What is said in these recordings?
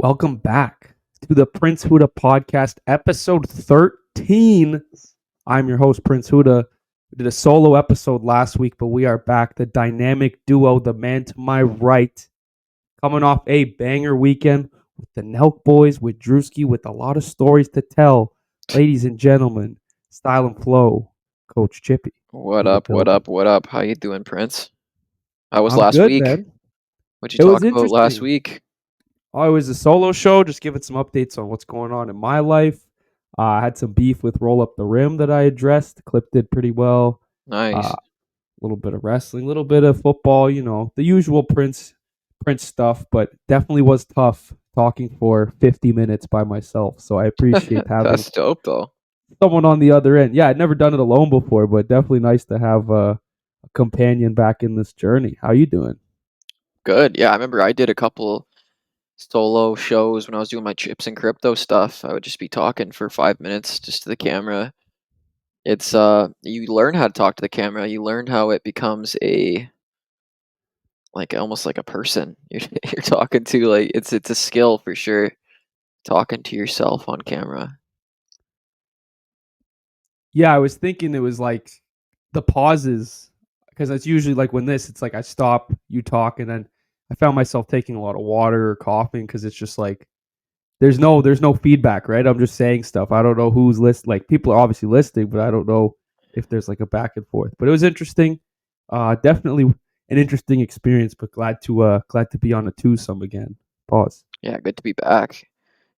Welcome back to the Prince Huda podcast, episode 13. I'm your host, Prince Huda. We did a solo episode last week, but we are back. The dynamic duo, the man to my right, coming off a banger weekend with the NELK boys, with Drewski, with a lot of stories to tell. Ladies and gentlemen, Style and Flow, Coach Chippy What in the up, what building. up, what up? How you doing, Prince? How was I'm last good, week? man. What'd you It was talk about last interesting. week? Oh, it was a solo show, just giving some updates on what's going on in my life. I had some beef with Roll Up the Rim that I addressed. Clip did pretty well. A Nice. little bit of wrestling, a little bit of football, the usual Prince stuff, but definitely was tough talking for 50 minutes by myself. So I appreciate having That's dope, though. someone on the other end. Yeah, I'd never done it alone before, but definitely nice to have a companion back in this journey. How you doing? Good. Yeah, I remember I did a couple solo shows when I was doing my chips and crypto stuff. I would just be talking for 5 minutes just to the camera. It's you learn how to talk to the camera. You learn how it becomes a like almost like a person. You're talking to, like it's a skill for sure. Talking to yourself on camera. Yeah, I was thinking it was like the pauses because it's usually like when it's like I stop, you talk, and then I found myself taking a lot of water or coughing because it's just like there's no feedback, right? I'm just saying stuff. I don't know who's listening. Like people are obviously listening, but I don't know if there's like a back and forth. But it was interesting. Definitely an interesting experience, but glad to be on a twosome again. Pause. Yeah, good to be back.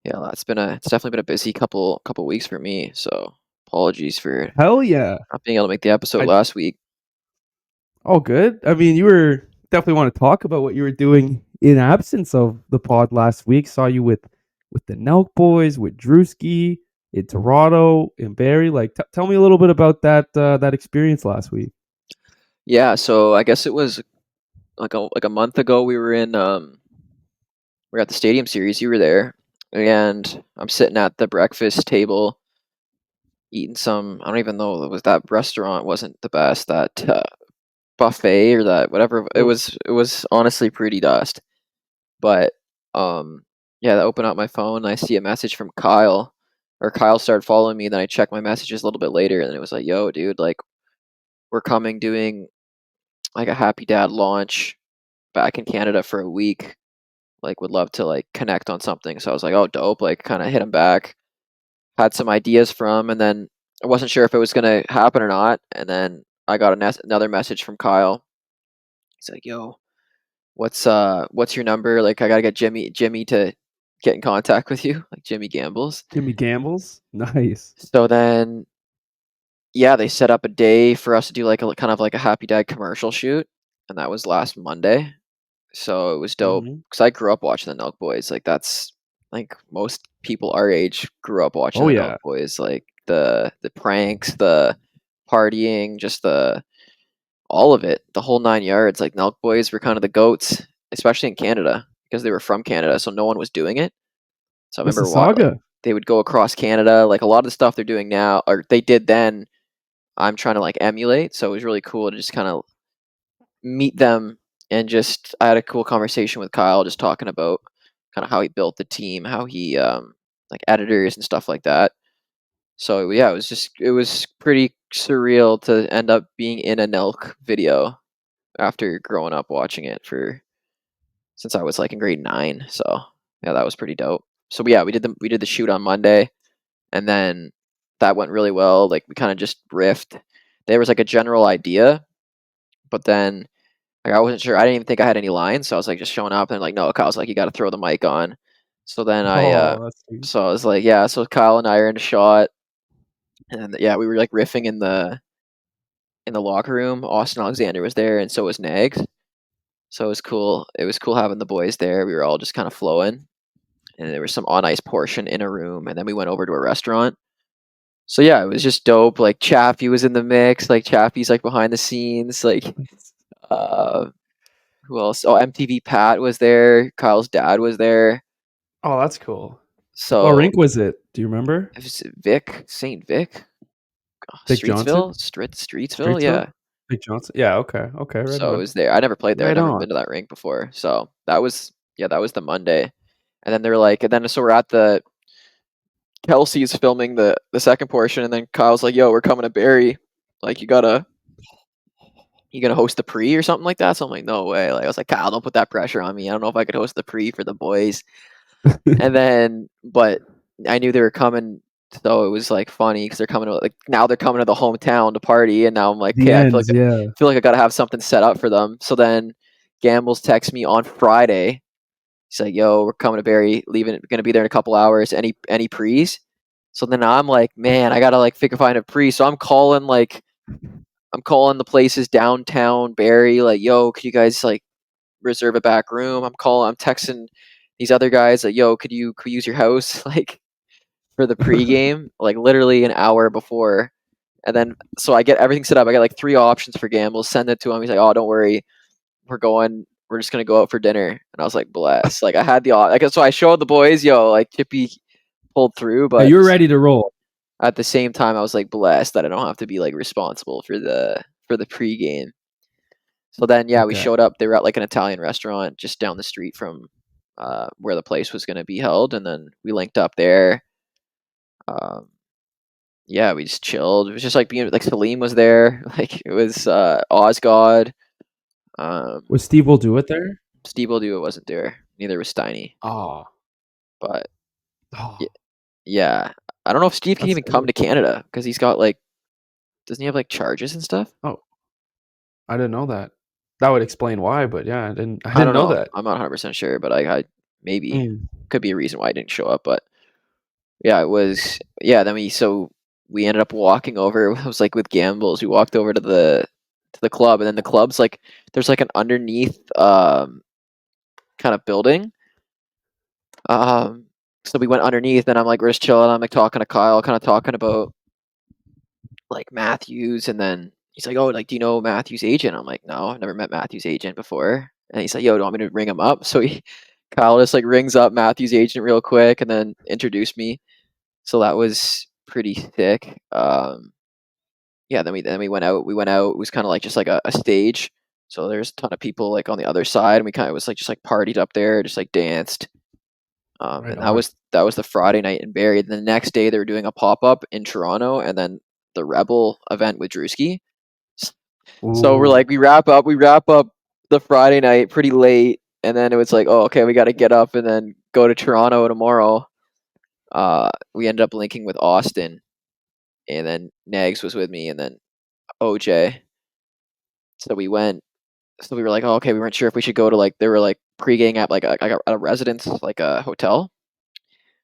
Yeah, it's definitely been a busy couple weeks for me. So apologies for Hell yeah. not being able to make the episode I last week. Oh, good. I mean, you were definitely want to talk about what you were doing in absence of the pod last week. Saw you with the NELK boys, with Drewski in Toronto, in Barrie. Like, tell me a little bit about that experience last week. Yeah, so I guess it was like a month ago we were at the Stadium Series. You were there, and I'm sitting at the breakfast table eating some. I don't even know, it was that restaurant wasn't the best. That buffet or that whatever it Oh, was. It was honestly pretty dust. But um, yeah, I open up my phone and I see a message from Kyle, or Kyle started following me. Then I check my messages a little bit later, and it was like, "Yo, dude, like we're coming doing like a Happy Dad launch back in Canada for a week. Like, would love to like connect on something." So I was like, "Oh, dope!" Like, kind of hit him back, had some ideas from, and then I wasn't sure if it was gonna happen or not. And then I got another message from Kyle. He's like, "Yo, what's your number? Like, I gotta get Jimmy to get in contact with you, like Jimmy Gambles." Jimmy Gambles, nice. So then, yeah, they set up a day for us to do like a kind of like a Happy Dad commercial shoot, and that was last Monday. So it was dope Hmm. because I grew up watching the NELK Boys. Like that's like most people our age grew up watching Oh the NELK yeah, Boys. Like the pranks, the partying, just the all of it, the whole 9 yards. Like NELK Boys were kind of the goats, especially in Canada because they were from Canada, so no one was doing it. So I remember what like Mississauga. they would go across Canada. Like a lot of the stuff they're doing now, or they did then. I'm trying to like emulate. So it was really cool to just kind of meet them, and just I had a cool conversation with Kyle just talking about kind of how he built the team, how he like editors and stuff like that. So yeah, it was pretty surreal to end up being in a Nelk video after growing up watching it for since I was like in grade 9. So yeah, that was pretty dope. So yeah, we did the shoot on Monday, and then that went really well. Like we kind of just riffed. There was like a general idea, but then like I wasn't sure. I didn't even think I had any lines, so I was like just showing up and like, no, Kyle's like, you got to throw the mic on. So then Oh, that's sweet. so I was like, yeah. So Kyle and I are in a shot, and yeah, we were like riffing in the locker room. Austin Alexander was there, and so was Nags. So it was cool. It was cool having the boys there. We were all just kind of flowing, and there was some on ice portion in a room, and then we went over to a restaurant. So yeah, it was just dope. Like Chappie was in the mix. Like Chappie's like behind the scenes. Like uh, who else? Oh, MTV Pat was there. Kyle's dad was there. Oh, that's cool. What So rink was it? Do you remember? it was Vic, Saint Vic, Vic Johnson, Streetsville. Streetsville, Yeah. Vic Johnson. Yeah. Okay. Okay. Right So it on. was there. I never played there. I'd Right never on. been to that rink before. So that was yeah, that was the Monday. And then they're like, and then so we're at the Kelsey's filming the second portion, and then Kyle's like, "Yo, we're coming to Barrie. Like, you gonna host the pre or something like that?" So I'm like, "No way!" Like, I was like, "Kyle, don't put that pressure on me. I don't know if I could host the pre for the boys." And then, but I knew they were coming, so it was like funny because they're coming to now they're coming to the hometown to party, and now I'm like, The okay, ends, yeah. feel like I gotta have something set up for them. So then Gambles texts me on Friday. He's like, "Yo, we're coming to Barrie, gonna be there in a couple hours. Any prees?" So then I'm like, man, I gotta like find a pre. So I'm calling the places downtown Barrie, like, "Yo, could you guys like reserve a back room?" I'm texting these other guys like, "Yo, could we use your house like for the pregame?" Like literally an hour before. And then so I get everything set up. I got like 3 options for Gambles. Send it to him. He's like, "Oh, don't worry, we're just gonna go out for dinner." And I was like, bless. Like I had so I showed the boys, yo, like Chippy pulled through, Yeah, but you were ready to roll. at the same time I was like blessed that I don't have to be like responsible for the pregame. So then we Okay. showed up. They were at like an Italian restaurant just down the street from where the place was gonna be held, and then we linked up there. Um, we just chilled. It was just like being like Salim was there. Like it was Osgod. Was Steve will do it there? Steve Oldua wasn't there. Neither was Steiny. Oh. But Oh, y- yeah, I don't know if Steve can that's even come good. to Canada because he's got like, doesn't he have like charges and stuff? Oh, I didn't know that. That would explain why, but yeah, I I didn't don't know know. that. I'm not 100% sure, but I maybe Mm. could be a reason why I didn't show up. But yeah, it was. Yeah, then we ended up walking over. It was like with Gambles. We walked over to the club, and then the club's like there's like an underneath kind of building. So we went underneath, and I'm like, we're just chilling. I'm like talking to Kyle, kind of talking about like Matthews, and then he's like, "Oh, like, do you know Matthews' agent?" I'm like, "No, I've never met Matthews' agent before." And he's like, "Yo, do you want me to ring him up?" So Kyle just like rings up Matthews' agent real quick, and then introduced me. So that was pretty thick. Yeah, then we went out. We went out. It was kind of like just like a stage. So there's a ton of people like on the other side, and we kind of was like just like partied up there, just like danced. Right And on. that was the Friday night in Barrie. The next day they were doing a pop up in Toronto, and then the Rebel event with Drewski. So we're Ooh. like, we wrap up the Friday night pretty late, and then it was like, oh, okay, we got to get up and then go to Toronto tomorrow. We ended up linking with Austin, and then Nags was with me, and then OJ. So we went. So we were like, oh, okay, we weren't sure if we should go to like they were like pre-gaming at like a residence, like a hotel.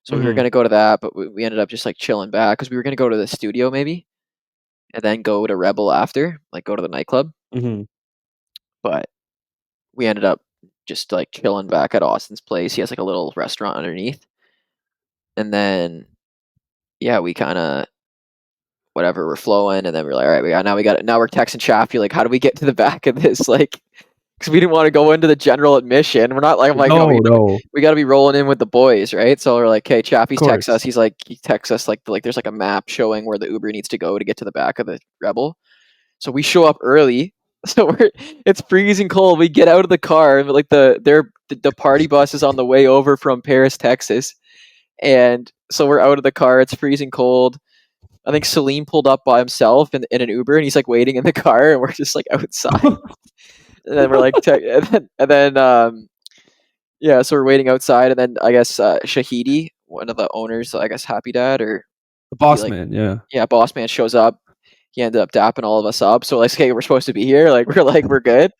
So we were Mhm. gonna go to that, but we ended up just like chilling back because we were gonna go to the studio maybe, and then go to Rebel after, like go to the nightclub. Mhm. But we ended up just like chilling back at Austin's place. He has like a little restaurant underneath, and then we kind of whatever we're flowing, and then we're like, all right, now we're texting Chappie like, how do we get to the back of this like. Because we didn't want to go into the general admission. We're not like I'm like no, No, no. we got to be rolling in with the boys, right? So we're like, hey, Of Chappie's texts us. course. He texts us like there's like a map showing where the Uber needs to go to get to the back of the Rebel. So we show up early. So it's freezing cold. We get out of the car, and like the party bus is on the way over from Paris, Texas, and so we're out of the car. It's freezing cold. I think Salim pulled up by himself in an Uber, and he's like waiting in the car, and we're just like outside. And then we're like, so we're waiting outside, and then I guess Shahidi, one of the owners, I guess Happy Dad, or The he boss like, man, yeah. Boss Man shows up. He ended up dapping all of us up. So like, okay, we're supposed to be here. Like we're good.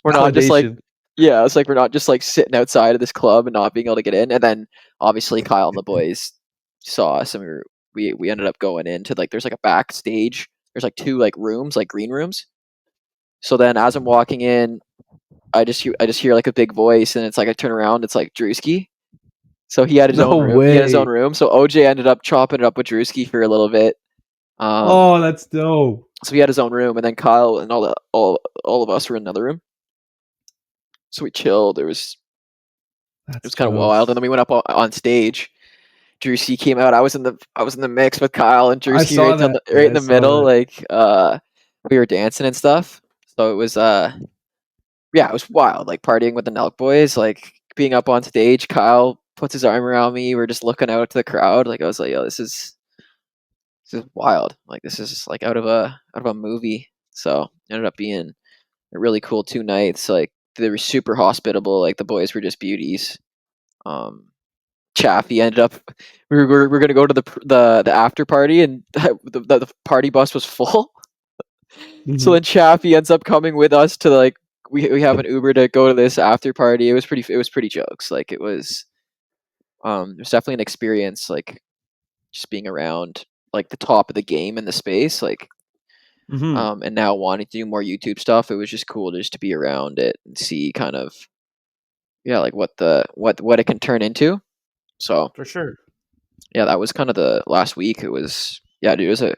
We're not just like, Validation. it's like we're not just like sitting outside of this club and not being able to get in. And then obviously Kyle and the boys saw us, and we ended up going into like there's like a backstage. There's like 2 like rooms, like green rooms. So then as I'm walking in, I just hear like a big voice, and it's like I turn around, it's like Drewski. So he had his No own room. He had his own way. room. So OJ ended up chopping it up with Drewski for a little bit. Oh, that's dope. So he had his own room, and then Kyle and all of us were in another room. So we chilled. It That's was kind of wild, and jokes. then we went up on stage. Drewski came out. I was in the mix with Kyle and I Drewski saw that. right in I the saw middle. that. Like we were dancing and stuff. So it was it was wild. Like partying with the NELK boys. Like being up on stage. Kyle puts his arm around me. We're just looking out to the crowd. Like I was like, yo, this is wild. Like this is just like out of a movie. So it ended up being a really cool 2 nights. Like they were super hospitable. Like the boys were just beauties. Um, Chaffee ended up. We were gonna go to the after party, and the party bus was full. So Mhm. then Chaffee ends up coming with us to like we have an Uber to go to this after party. It was pretty jokes. Like it was definitely an experience. Like just being around like the top of the game in the space. Like Mhm. and now wanting to do more YouTube stuff. It was just cool just to be around it and see kind of yeah like what it can turn into. So For sure. yeah, that was kind of the last week. It was yeah, dude.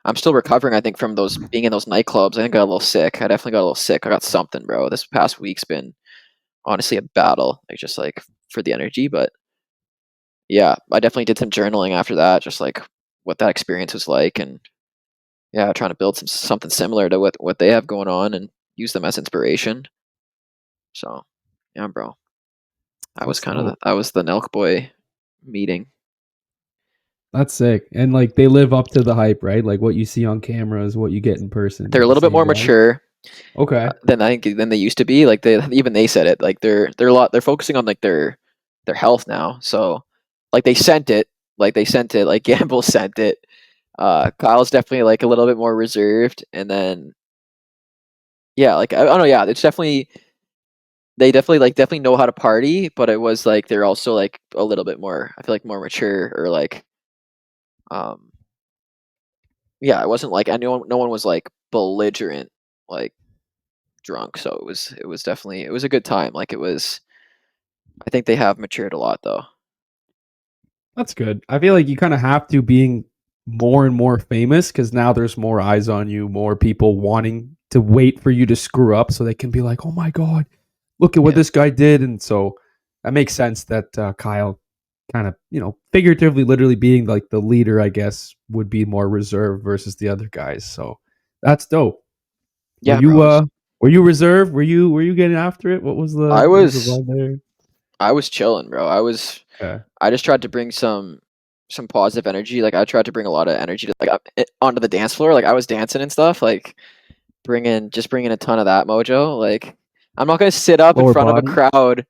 I'm still recovering. I think from those being in those nightclubs. I think I got a little sick. I definitely got a little sick. I got something, bro. This past week's been honestly a battle. Like just like for the energy, but yeah, I definitely did some journaling after that. Just like what that experience was like, and yeah, trying to build something similar to what they have going on and use them as inspiration. So yeah, bro. That was That's kind of dope. that was the Nelk boy meeting. That's sick. And like they live up to the hype, right? Like what you see on camera is what you get in person. They're a The little bit same more guy. mature Okay. than I think than they used to be. Like they said it. Like they're focusing on like their health now. So like they sent it. Like Gamble sent it. Kyle's definitely like a little bit more reserved, and then yeah, like I don't know. Yeah, it's definitely they definitely know how to party, but it was like they're also like a little bit more. I feel like more mature or like um yeah. It wasn't like anyone. No one was like belligerent like drunk. So it was definitely it was a good time. Like it was. I think they have matured a lot though. That's good. I feel like you kind of have to being more and more famous because now there's more eyes on you, more people wanting to wait for you to screw up so they can be like, oh my God, look at what Yeah. this guy did. And so that makes sense that Kyle kind of, figuratively, literally being like the leader, I guess, would be more reserved versus the other guys. So that's dope. Were Yeah, you bro. uh were you reserved? Were you getting after it? What was the I what was the was vibe there? I was chilling, bro. Okay. I just tried to bring some positive energy. Like I tried to bring a lot of energy to like onto the dance floor. Like I was dancing and stuff. Like bringing a ton of that mojo. Like I'm not gonna sit up in Lower front of a body? crowd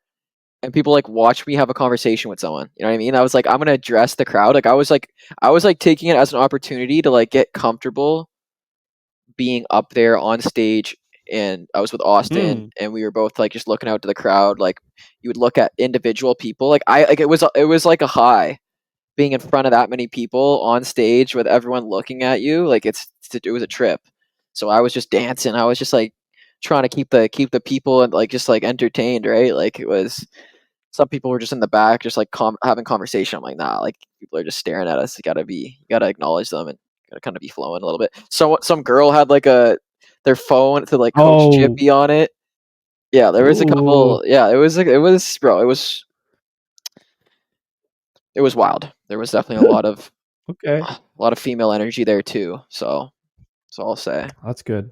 and people like watch me have a conversation with someone. You know what I mean? I was like, I'm gonna address the crowd. Like I was like taking it as an opportunity to like get comfortable being up there on stage. And I was with Austin Hmm. and we were both like just looking out to the crowd. Like you would look at individual people. Like I like it was like a high being in front of that many people on stage with everyone looking at you. Like it was a trip. So I was just dancing. I was just like trying to keep the people and like just like entertained, right? Like it was some people were just in the back, just like having conversation. I'm like, nah, like people are just staring at us. You gotta acknowledge them and gotta kind of be flowing a little bit. So some girl had like their phone to like Coach Oh, Chippy on it. Yeah, there was a ooh, couple. Yeah, it was bro. It was wild. There was definitely okay. a lot of female energy there too. So I'll say, That's good.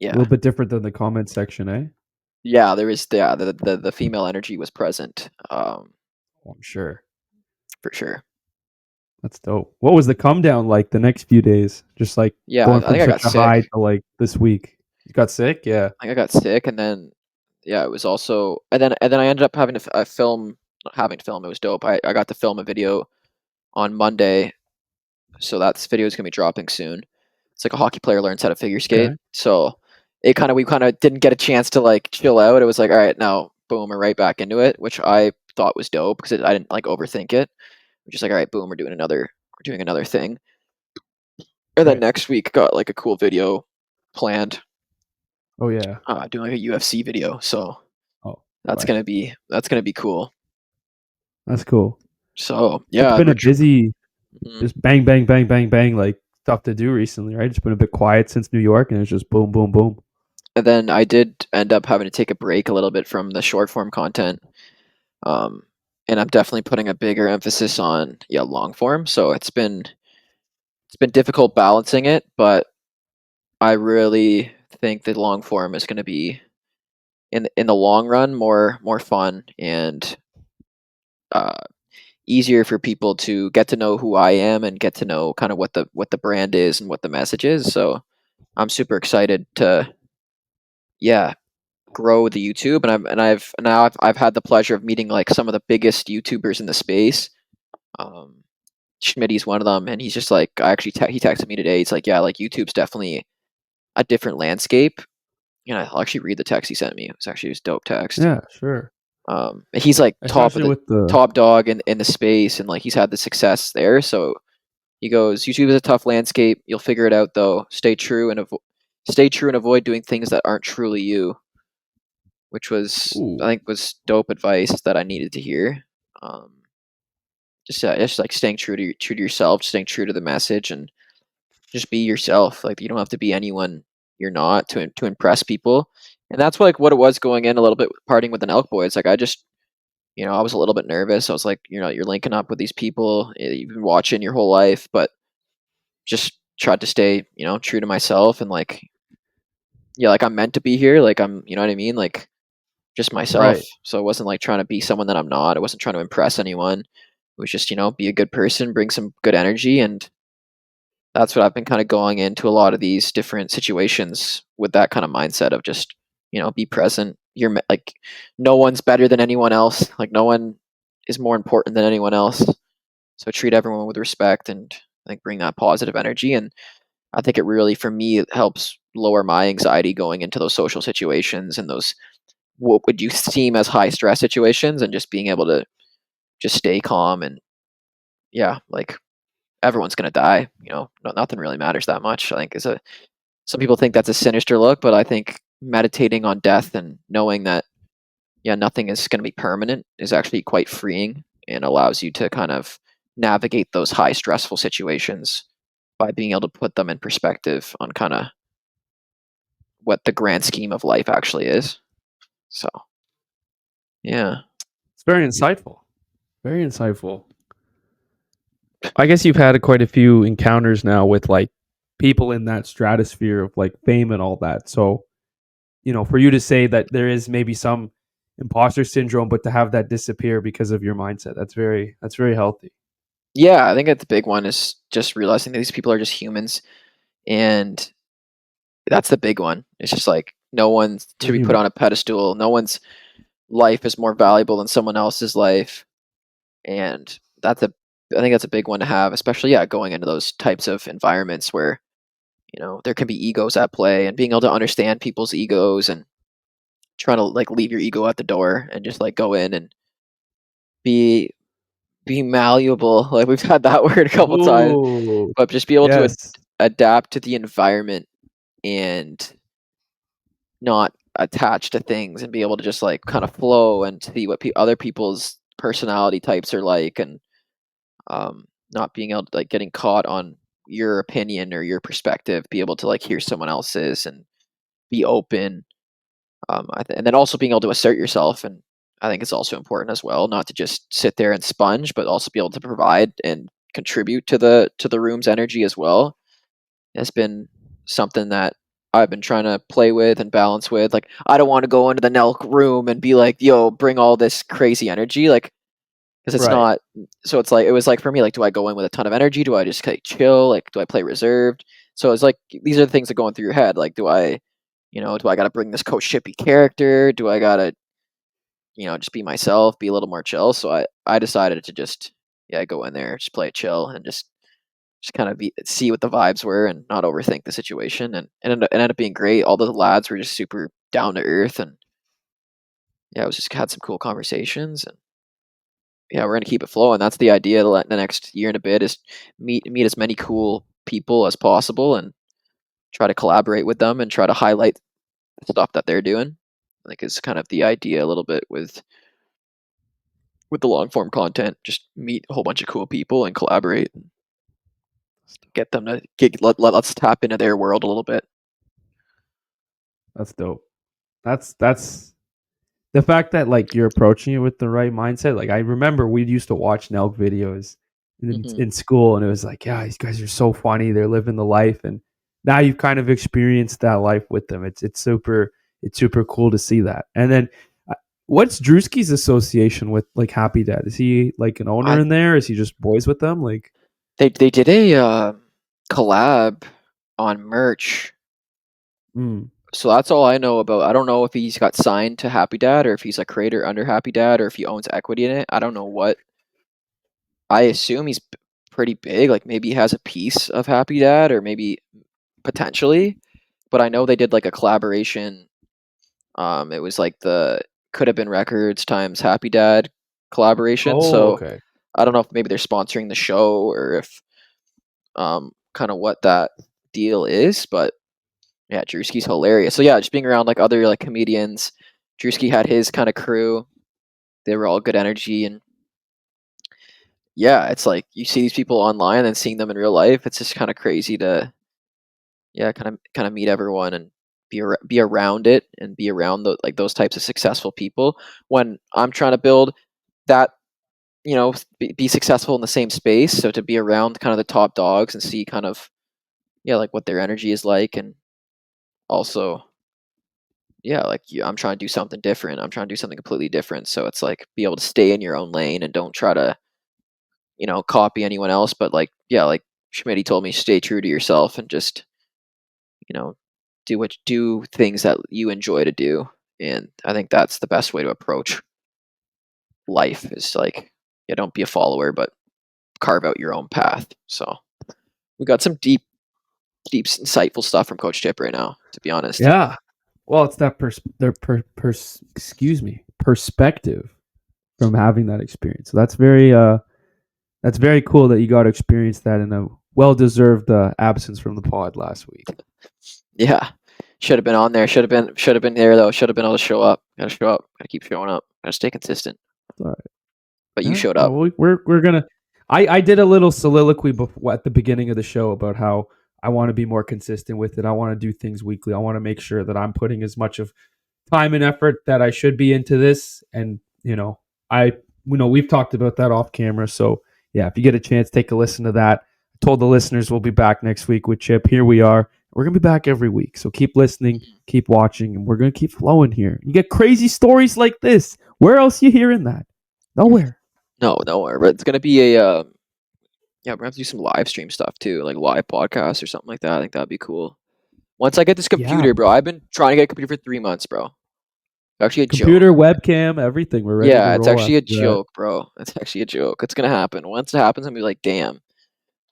A little yeah, bit different than the comment section, eh? yeah. There was yeah the female energy was present, Oh, I'm sure. for sure. That's dope. What was the come down like the next few days? Just like Yeah, going I from think I got such a high sick. to like this week. You got sick? Yeah. I think I got sick, and then yeah, it was also and then I ended up having to film. Not having to film, it was dope. I got to film a video on Monday, so that video is gonna be dropping soon. It's like a hockey player learns how to figure skate. Okay. So we kind of didn't get a chance to like chill out. It was like, all right, now boom, we're right back into it, which I thought was dope because I didn't like overthink it. We're just like, all right, boom, we're doing another thing. And then Right. next week got like a cool video planned, Oh yeah. doing like a UFC video. So Oh, that's fire. gonna be cool. That's cool. So It's yeah, been a busy, mhm. just bang, bang, bang, bang, bang, like stuff to do recently, right? It's been a bit quiet since New York, and it's just boom, boom, boom. And then I did end up having to take a break a little bit from the short form content. Um, and I'm definitely putting a bigger emphasis on yeah long form. So it's been difficult balancing it, but I really think that long form is going to be in the long run more fun and easier for people to get to know who I am and get to know kind of what the brand is and what the message is. So I'm super excited to yeah grow the YouTube, and I've had the pleasure of meeting like some of the biggest YouTubers in the space. Um, Schmitty's one of them, and he's just like he texted me today. He's like, yeah, like YouTube's definitely a different landscape. I'll actually read the text he sent me. It's actually his dope text. Yeah, sure. He's like Especially with the top dog in the space, and like he's had the success there. So he goes, YouTube is a tough landscape. You'll figure it out though. Stay true and avoid doing things that aren't truly you, which was I ooh, think was dope advice that I needed to hear. Um, just like staying true to yourself, staying true to the message, and just be yourself. Like you don't have to be anyone you're not to impress people. And that's like what it was going in a little bit partying with the NELK boys. Like I just I was a little bit nervous. I was like, you're linking up with these people you've been watching your whole life, but just tried to stay, true to myself and like yeah, like I'm meant to be here. Like I'm, you know what I mean? Like just myself. right. So it wasn't like trying to be someone that I'm not. I wasn't trying to impress anyone. It was just, be a good person, bring some good energy, and that's what I've been kind of going into a lot of these different situations with that kind of mindset of just, be present. Like no one's better than anyone else. Like no one is more important than anyone else. So treat everyone with respect and I think bring that positive energy. And I think it really, for me, it helps lower my anxiety going into those social situations and those what would you seem as high stress situations, and just being able to just stay calm and yeah, like everyone's gonna die. Nothing really matters that much. I think some people think that's a sinister look, but I think meditating on death and knowing that yeah, nothing is going to be permanent is actually quite freeing and allows you to kind of navigate those high stressful situations by being able to put them in perspective on kind of what the grand scheme of life actually is. So, yeah. It's very insightful. Very insightful. I guess you've had quite a few encounters now with like people in that stratosphere of like fame and all that. So, for you to say that there is maybe some imposter syndrome, but to have that disappear because of your mindset, that's very healthy. Yeah, I think that the big one is just realizing that these people are just humans, and that's the big one. It's just like no one's They're to be put human. on a pedestal. No one's life is more valuable than someone else's life, and I think that's a big one to have, especially yeah, going into those types of environments where there can be egos at play, and being able to understand people's egos and trying to like leave your ego at the door and just like go in and be be malleable. Like we've had that word a couple times, Oh, but just be able to yes. adapt to the environment and not attach to things and be able to just like kind of flow and see what other people's personality types are like, and not being able to like getting caught on your opinion or your perspective, be able to like hear someone else's and be open. And then also being able to assert yourself, and I think it's also important as well, not to just sit there and sponge, but also be able to provide and contribute to the room's energy as well. Has been something that I've been trying to play with and balance with. Like I don't want to go into the NELK room and be like, "Yo, bring all this crazy energy," like because it's Right. not. So it's like it was like for me, like, do I go in with a ton of energy? Do I just like chill? Like, do I play reserved? So it's like these are the things that go in through your head. Like, do I got to bring this Coach Chippy character? Do I got to, just be myself, be a little more chill? So I decided to just, yeah, go in there, just play it chill and just kind of see what the vibes were and not overthink the situation. And it ended up being great. All the lads were just super down to earth. And yeah, it was just had some cool conversations. And yeah, we're going to keep it flowing. That's the idea. The next year and a bit is meet as many cool people as possible and try to collaborate with them and try to highlight stuff that they're doing. I think is kind of the idea a little bit with the long form content. Just meet a whole bunch of cool people and collaborate and get them to let's tap into their world a little bit. That's dope. That's the fact that like you're approaching it with the right mindset. Like I remember we used to watch Nelk videos Hmm. in school, and it was like, yeah, these guys are so funny. They're living the life, and now you've kind of experienced that life with them. It's super cool to see that. And then What's Drewski's association with like Happy Dad? Is he like an owner I in there? Is he just boys with them? Like, they did a collab on merch. mm. So that's all I know about. I don't know if he's got signed to Happy Dad or if he's a creator under Happy Dad or if he owns equity in it. I don't know what. I assume he's pretty big. Like maybe he has a piece of Happy Dad or maybe potentially. But I know they did like a collaboration. It was like the Could Have Been Records times Happy Dad collaboration. Oh, So okay. I don't know if maybe they're sponsoring the show or if kind of what that deal is. But yeah, Drewski's hilarious. So yeah, just being around like other like comedians. Drewski had his kind of crew. They were all good energy, and yeah, it's like you see these people online and seeing them in real life. It's just kind of crazy to yeah, kind of meet everyone and be around it and be around like those types of successful people. When I'm trying to build that, be successful in the same space. So to be around kind of the top dogs and see kind of yeah, like what their energy is like, and also yeah, like I'm trying to do something different. I'm trying to do something completely different. So it's like be able to stay in your own lane and don't try to, copy anyone else. But like, yeah, like Schmidt told me, stay true to yourself and just, you know, do things that you enjoy to do. And I think that's the best way to approach life is like, yeah, don't be a follower, but carve out your own path. So we got some deep, insightful stuff from Coach Chip right now, to be honest. Yeah. Well, it's that excuse me, perspective from having that experience. So that's very cool that you got to experience that in a well-deserved absence from the pod last week. Yeah. Should have been on there. Should have been there though. Should have been able to show up. Gotta show up. Gotta keep showing up. Gotta stay consistent. All right. But you Yeah. showed up. Well, we're gonna. I did a little soliloquy at the beginning of the show about how I want to be more consistent with it. I want to do things weekly. I want to make sure that I'm putting as much of time and effort that I should be into this. And we've talked about that off camera. So yeah, if you get a chance, take a listen to that. I told the listeners we'll be back next week with Chip. Here we are. We're gonna be back every week. So keep listening, keep watching, and we're gonna keep flowing here. You get crazy stories like this. Where else you hearing that? Nowhere. No, nowhere. But it's gonna be a yeah, we're gonna have to do some live stream stuff too, like live podcasts or something like that. I think that'd be cool. Once I get this Yeah. computer, bro, I've been trying to get a computer for 3 months, bro. Actually a joke. Computer, webcam, everything. We're ready to Yeah, it's roll actually a after that. joke, bro. It's actually a joke. It's gonna happen. Once it happens, I'm gonna be like, damn,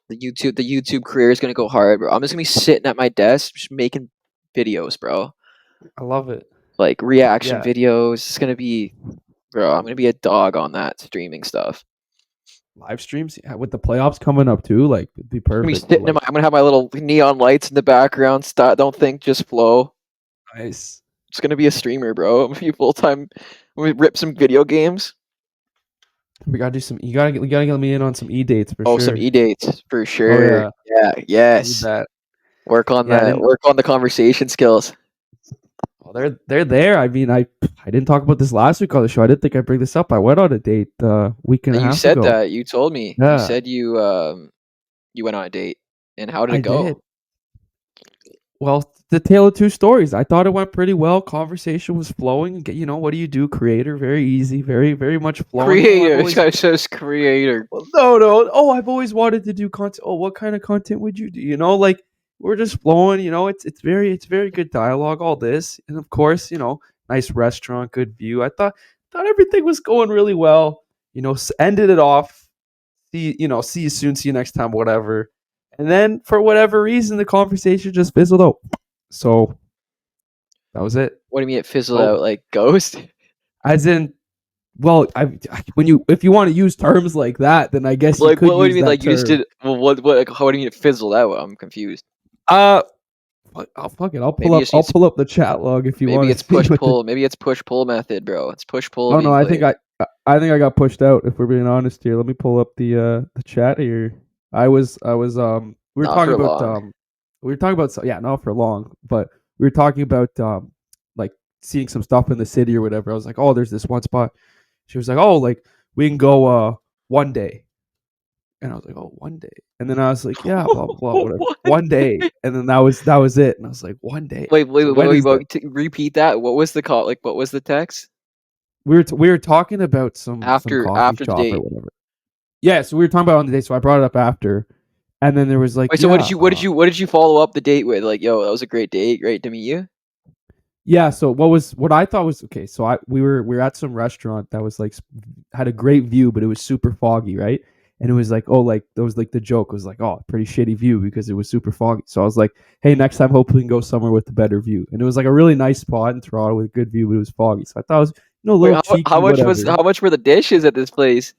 the YouTube career is gonna go hard, bro. I'm just gonna be sitting at my desk, just making videos, bro. I love it. Like reaction Yeah. videos. It's gonna be, bro. I'm gonna be a dog on that streaming stuff. Live streams, yeah, with the playoffs coming up too, like it'd be I'm gonna be perfect. sitting I'm gonna have my little neon lights in the background. Don't think, just flow. Nice. It's gonna be a streamer, bro. I'm gonna be full time. I'm gonna rip some video games. We gotta do some. You gotta get me in on some dates for Oh, sure. some dates for Oh sure. yeah, Yeah, need yes. that. Work on Yeah, that. and Work on the conversation skills. they're there. I mean, I didn't talk about this last week on the show. I didn't think I'd bring this up. I went on a date a week and a You half said ago. that. You told me. You Yeah, said you went on a date. And how did I it go? did. Well, the tale of two stories. I thought it went pretty well. Conversation was flowing. What do you do? Creator, very easy, very very much flowing. Creator. This guy says creator. Well, no. Oh, I've always wanted to do content. Oh, what kind of content would you do? Like we're just flowing. It's very good dialogue. All this, and of course, nice restaurant, good view. I thought everything was going really well. Ended it off. See you soon. See you next time. Whatever. And then for whatever reason, the conversation just fizzled out. So that was it. What do you mean it fizzled Oh, out like ghost? as in, well, if you want to use terms like that, then I guess you Like could what do you use mean? that Like you just term. did well what how do you mean it fizzled out? I'm confused. Uh, fuck it. Maybe you just I'll need pull up the chat log if you maybe want it's to see push what the. pull. Maybe it's push pull method, bro. It's push pull Oh no, being I think played. I think I got pushed out. If we're being honest here, let me pull up the chat here. We were Not talking for about long. yeah, not for long, but we were talking about like seeing some stuff in the city or whatever. I was like, oh, there's this one spot. She was like, oh, like we can go one day. And I was like, oh, one day. And then I was like, yeah, blah blah blah, whatever. What? One day. And then that was it. And I was like, one day. Wait, So when is that? repeat that. What was the call? Like what was the text? we were talking about some coffee After the shop or date. whatever. Yeah, so we were talking about it on the day, so I brought it up after, and then there was like, Wait, so what did you follow up the date with? Like, yo, that was a great date, great to meet you. yeah. So what I thought was okay. So we were at some restaurant that was like had a great view, but it was super foggy, right? And it was like, oh, like that was like the joke was like, oh, pretty shitty view because it was super foggy. So I was like, hey, next time, hopefully we can go somewhere with a better view. And it was like a really nice spot in Toronto with a good view, but it was foggy. So I thought it was a Wait, little cheeky, whatever. how much were the dishes at this place?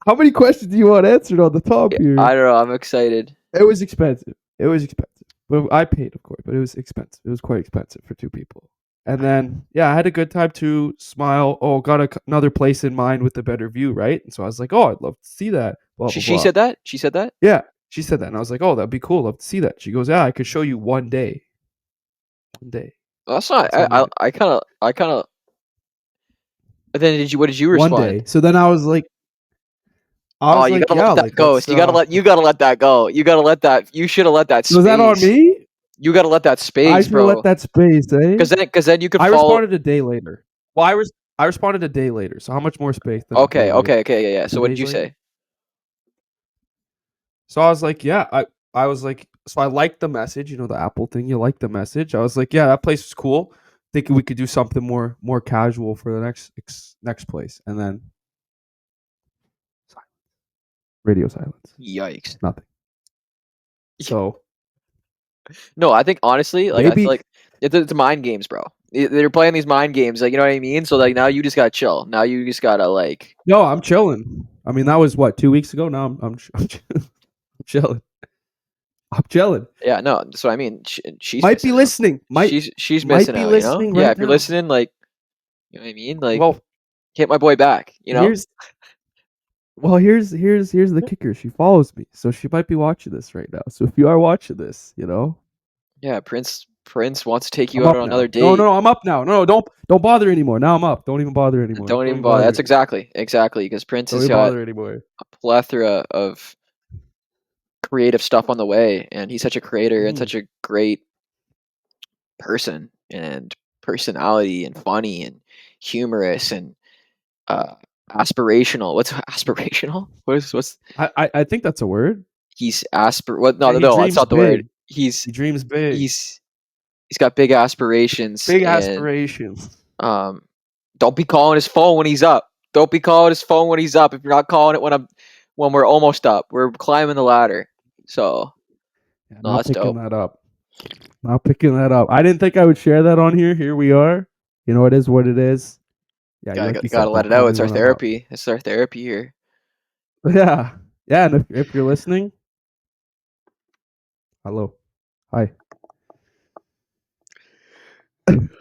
How many questions do you want answered on the top Yeah, here? I don't know. I'm excited. It was expensive. It was expensive. But I paid, of course, but it was expensive. It was quite expensive for two people. And then, yeah, I had a good time too. Smile. Oh, got another place in mind with a better view, right? And so I was like, oh, I'd love to see that. Blah, blah, She blah. said that. She said that. Yeah, she said that. And I was like, oh, that'd be cool. Love to see that. She goes, yeah, I could show you one day. One day. Well, that's not. That's all I I kind of. Then what did you one respond? day. So then I was like, Oh, you gotta yeah, let that like go. let's. You gotta let that go. You gotta let that. You should have let that Was that on space. me? You gotta let that I space, should have let bro. that space, eh? Because then you could I follow. responded a day later. Well, I responded a day later. So how much more space than a day Okay, later? yeah. So 2 what did days you later. say? So I was like, yeah, I was like, so I liked the message, you know, the Apple thing. You like the message. I was like, yeah, that place is cool. Thinking we could do something more casual for the next place, and then silence. Radio silence, Yikes. nothing. So No, I think honestly, like I feel maybe like it's mind games, bro. They're playing these mind games, like you know what I mean. So like now you just gotta chill. Now you just gotta like. no, I'm chilling. I mean, that was what 2 weeks ago. Now I'm chilling. I'm chilling. Yeah, no, that's what I mean. She's Might be missing out. listening. She's Might missing be out. You know. listening Yeah, right if you're now. listening, like you know what I mean. Like Well, hit my boy back. You know. here's here's the kicker. She follows me, so she might be watching this right now. So if you are watching this, you know, Yeah, Prince wants to take you I'm out on up another now. No, date. no, I'm up now. No, don't bother anymore. Now I'm up. Don't even bother anymore. Don't Don't even even bother. bother That's anymore. exactly because Prince Don't has even got bother anymore. a plethora of creative stuff on the way, and he's such a creator and Mm. such a great person and personality and funny and humorous and uh, aspirational. What's aspirational? What's I think that's a word. he's what Yeah, he no, that's dreams not the word. big. He dreams big. He's he's got big aspirations Big and aspirations. um don't be calling his phone when he's up. Don't be calling his phone when he's up. If you're not calling it when we're almost up. We're climbing the ladder. So Yeah, no, not that's picking dope. that up. Not picking that up. I didn't think I would share that on here. Here we are. You know, it is what it is. Yeah, like you Gotta said, let don't it out. call me It's our when I'm up. therapy. It's our therapy here. Yeah. Yeah, and if you're listening, hello. Hi.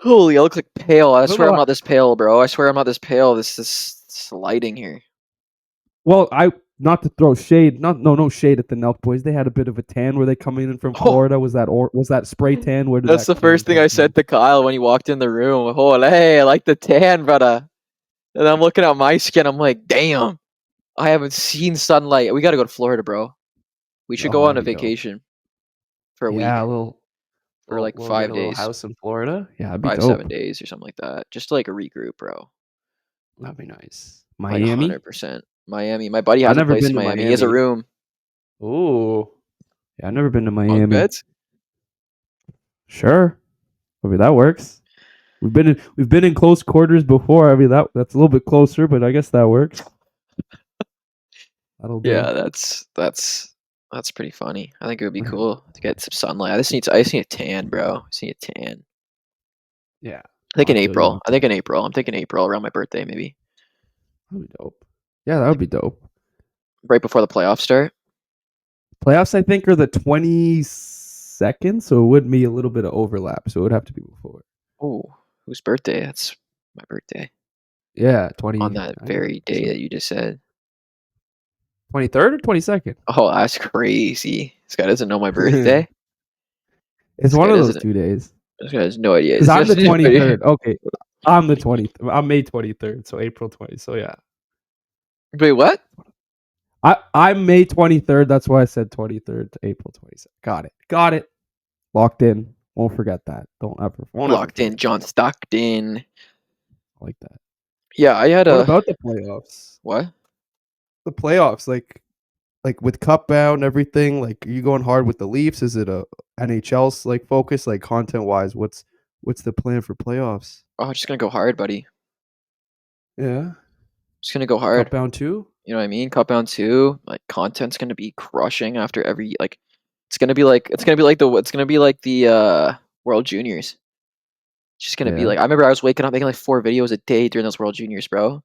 Holy, I look like pale. I I don't swear know. I'm not this pale, bro. I swear I'm not this pale. This lighting here. Well, I not to throw shade, no shade at the NELK boys. They had a bit of a tan where they coming in from Oh, Florida. Was that spray tan? Where did that's that the come in first thing I from, man? said to Kyle when he walked in the room. Oh, hey, I like the tan, brother. And I'm looking at my skin. I'm like, damn, I haven't seen sunlight. We got to go to Florida, bro. We should Oh, go on that'd a be dope. vacation for a Yeah, week a little, or like get 5 a little days, house in Florida. Yeah, that'd be 7 dope. days or something like that. Just to like a regroup, bro. That'd be nice. Like Miami. 100%. Miami. My buddy I've has a never place been in to Miami. He has a Miami. room. Ooh. Yeah, I've never been to Bunk Miami. beds. Sure. I mean, that works. We've been in close quarters before. I mean, that's a little bit closer, but I guess that works. That'll do. Yeah, that's pretty funny. I think it would be cool to get some sunlight. I just need a tan, bro. I just need a tan. Yeah. I think No, in I feel you April. on I think in April. I'm thinking April around my birthday, maybe that'd be dope. Yeah, that would be dope. right before the playoffs start. Playoffs, I think, are the 22nd, so it would be a little bit of overlap. So it would have to be before. Oh, whose birthday? That's my birthday Yeah, on 20. that very day that you just said. 23rd or 22nd? Oh, that's crazy. This guy doesn't know my birthday. It's This one guy of those doesn't. 2 days. This guy has no idea. Because This guy I'm the has no idea. 23rd. Okay, I'm the 20th. I'm May 23rd, so April 20th. So yeah, Wait, what? I'm May 23rd. That's why I said 23rd to April 22nd. Got it. Locked in. Won't forget that. Won't ever Locked in, forget John that. Stockton. like that. Yeah, I had What a about the playoffs? what? The playoffs, like with cup bound everything, like are you going hard with the Leafs? Is it a NHL's like focus, like content wise? What's the plan for playoffs? Oh, just gonna go hard, buddy. Yeah, Just gonna go cup hard. bound too. You know what I mean? Cut down 2, like, content's gonna be crushing after every like, it's gonna be like the World Juniors. It's just gonna be Yeah. like I remember I was waking up making, like, 4 videos a day during those World Juniors, bro.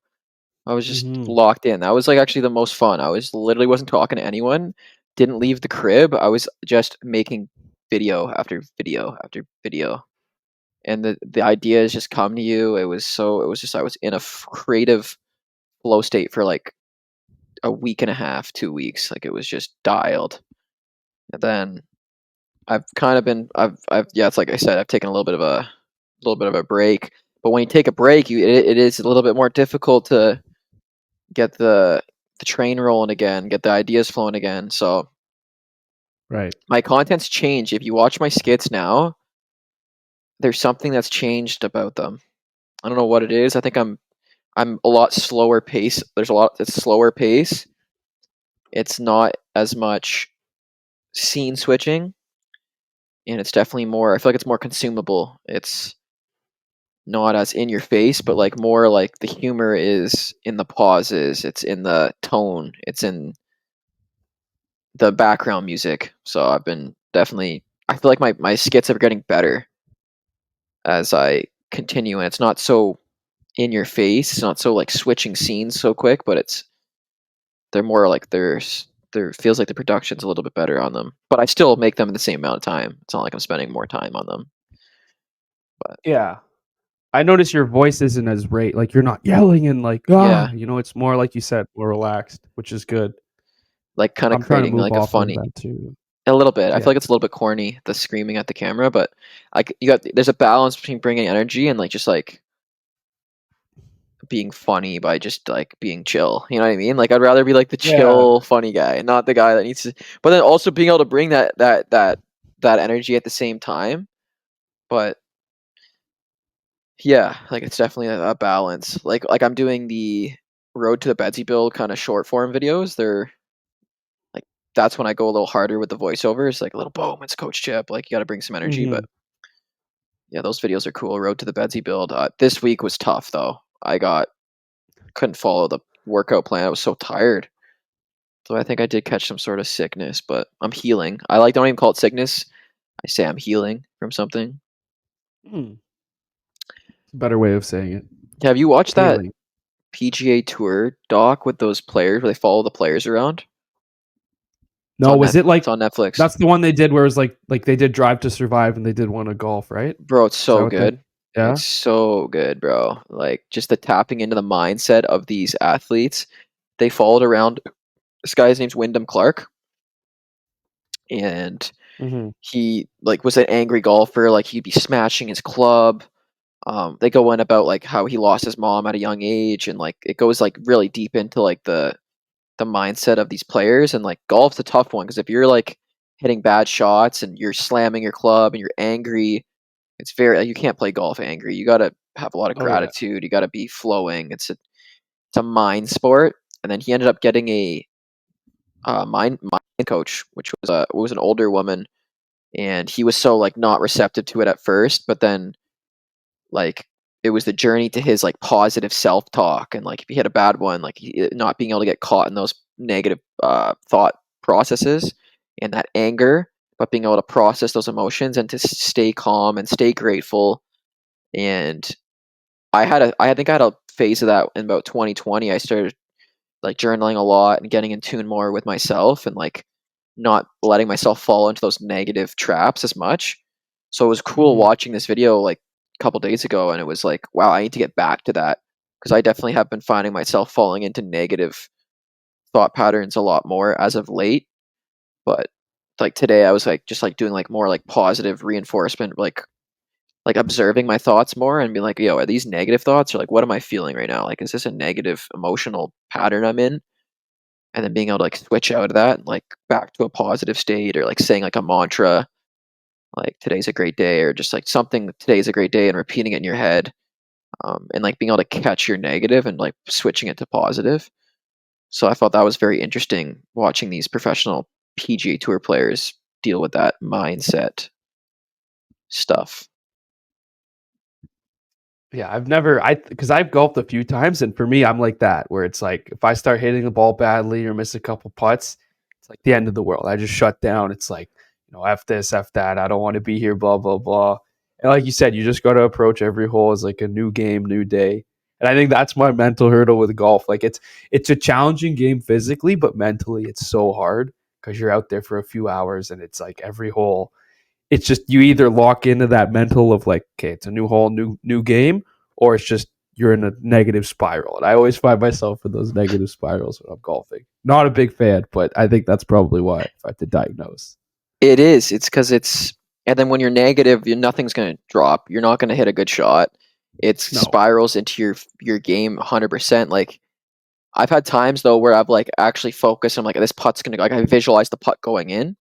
I was just Mhm. locked in. That was, like, actually the most fun. I was literally wasn't talking to anyone, didn't leave the crib. I was just making video after video after video, and the ideas just come to you. It was just I was in a creative flow state for, like, a week and a half, 2 weeks, like, it was just dialed. And then I've kind of been I've yeah, it's like I said, I've taken a little bit of a break, but when you take a break, it is a little bit more difficult to get the train rolling again, get the ideas flowing again, so Right. my content's changed. If you watch my skits now, there's something that's changed about them. I don't know what it is. I think I'm a lot slower pace. It's slower pace. It's not as much scene switching, and it's definitely more I feel like it's more consumable. It's not as in your face, but like more like the humor is in the pauses, it's in the tone, it's in the background music. So I've been definitely I feel like my skits are getting better as I continue, and it's not so in your face. It's not so like switching scenes so quick, but they're more like there feels like the production's a little bit better on them. But I still make them in the same amount of time. It's not like I'm spending more time on them. But Yeah. I notice your voice isn't as like you're not yelling and like yeah, it's more like you said, more relaxed, which is good. like kind of I'm trying to creating move like a off of funny that too. a little bit. I Yeah. feel like it's a little bit corny, the screaming at the camera, but there's a balance between bringing energy and like just like being funny by just like being chill. You know what I mean? Like I'd rather be like the Yeah. chill, funny guy, not the guy that needs to. But then also being able to bring that energy at the same time. But yeah, like it's definitely a balance. Like I'm doing the Road to the Betsy build kind of short form videos. They're like that's when I go a little harder with the voiceovers, like a little boom, it's Coach Chip. Like you got to bring some energy, but Mhm. yeah, those videos are cool. Road to the Betsy build. This week was tough though. Couldn't follow the workout plan. I was so tired. So I think I did catch some sort of sickness, but I'm healing. Don't even call it sickness. I say I'm healing from something. Mm. Better way of saying it. Have you watched that Healing. PGA Tour doc with those players where they follow the players around? No, was it It's like on Netflix. that's the one they did where it was like they did Drive to Survive and they did one of golf, right? Bro, it's Is that so what they good. Yeah? It's so good, bro. Like just the tapping into the mindset of these athletes. They followed around this guy's name's Wyndham Clark, and Mhm. he like was an angry golfer. Like he'd be smashing his club. They go in about like how he lost his mom at a young age, and like it goes like really deep into like the mindset of these players. And like golf's a tough one because if you're like hitting bad shots and you're slamming your club and you're angry, it's very like, you can't play golf angry. You got to have a lot of Oh yeah. gratitude. You got to be flowing. It's a mind sport. And then he ended up getting a mind coach, which was an older woman, and he was so like not receptive to it at first, but then like it was the journey to his like positive self-talk, and like if he had a bad one, like not being able to get caught in those negative thought processes and that anger, but being able to process those emotions and to stay calm and stay grateful. And I think I had a phase of that in about 2020. I started like journaling a lot and getting in tune more with myself and like not letting myself fall into those negative traps as much. So it was cool Mhm. watching this video like a couple days ago, and it was like, wow, I need to get back to that because I definitely have been finding myself falling into negative thought patterns a lot more as of late. But like today, I was like just like doing like more like positive reinforcement, like observing my thoughts more and being like, yo, are these negative thoughts or like what am I feeling right now? Like, is this a negative emotional pattern I'm in? And then being able to like switch out of that, like back to a positive state, or like saying like a mantra, like today's a great day, or just like something today's a great day and repeating it in your head. and like being able to catch your negative and like switching it to positive. So I thought that was very interesting watching these professional PGA Tour players deal with that mindset stuff. Yeah, because I've golfed a few times, and for me, I'm like that, where it's like if I start hitting the ball badly or miss a couple putts, it's like the end of the world. I just shut down. It's like, F this, F that. I don't want to be here, blah, blah, blah. And like you said, you just got to approach every hole as like a new game, new day. And I think that's my mental hurdle with golf. Like it's a challenging game physically, but mentally it's so hard because you're out there for a few hours and it's like every hole it's just you either lock into that mental of like, okay, it's a new hole, new game, or it's just you're in a negative spiral. And I always find myself in those negative spirals when I'm golfing. Not a big fan, but I think that's probably why if I had to diagnose. It is. It's because and then when you're negative, nothing's going to drop. You're not going to hit a good shot. It No. spirals into your game 100%. Like I've had times though where I've like actually focused. I'm like, this putt's going to like I visualize the putt going in,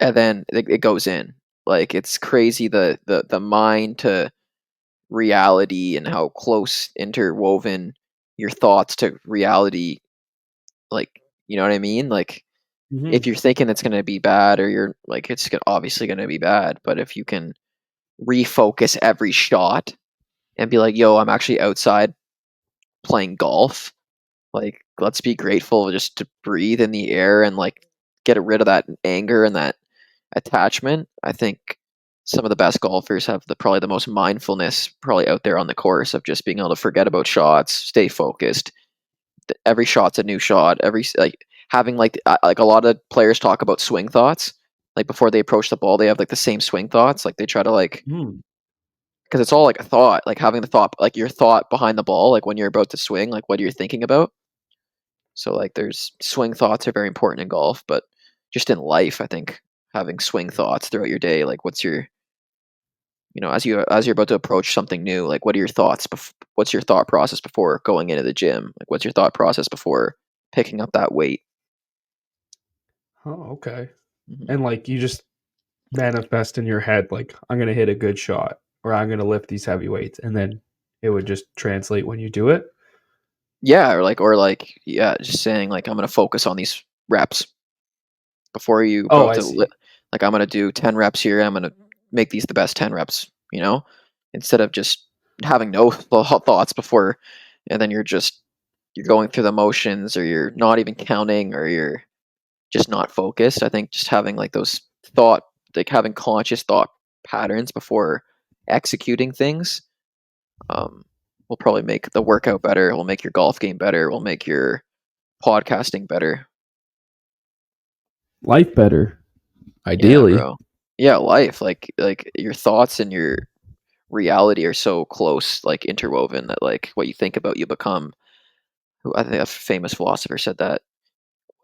and then it goes in. Like it's crazy the mind to reality and how close interwoven your thoughts to reality. Like you know what I mean? Like Hmm. if you're thinking it's going to be bad, or you're like obviously going to be bad, but if you can refocus every shot and be like, yo, I'm actually outside playing golf. Like, let's be grateful just to breathe in the air and like get rid of that anger and that attachment. I think some of the best golfers have probably the most mindfulness probably out there on the course of just being able to forget about shots, stay focused. Every shot's a new shot. Every like having like a lot of players talk about swing thoughts. Like before they approach the ball, they have like the same swing thoughts. Like they try to like Hmm. because it's all like a thought, like having the thought, like your thought behind the ball, like when you're about to swing, like what you're thinking about. So like there's swing thoughts are very important in golf, but just in life, I think having swing thoughts throughout your day, like what's your, as you're about to approach something new, like what are your thoughts? What's your thought process before going into the gym? Like what's your thought process before picking up that weight? Oh, okay. Mhm. And like you just manifest in your head, like I'm gonna hit a good shot or I'm gonna lift these heavy weights, and then it would just translate when you do it. Yeah, yeah, just saying like I'm gonna focus on these reps before you Oh, about I to see. like I'm gonna do 10 reps here. I'm gonna make these the best 10 reps. Instead of just having no thoughts before, and then you're going through the motions, or you're not even counting, or you're just not focused. I think just having like those thought, like having conscious thought patterns before executing things, um, will probably make the workout better. Will make your golf game better. Will make your podcasting better. Life better, Yeah, ideally. bro. Yeah, life like your thoughts and your reality are so close, like interwoven that like what you think about you become. I think a famous philosopher said that.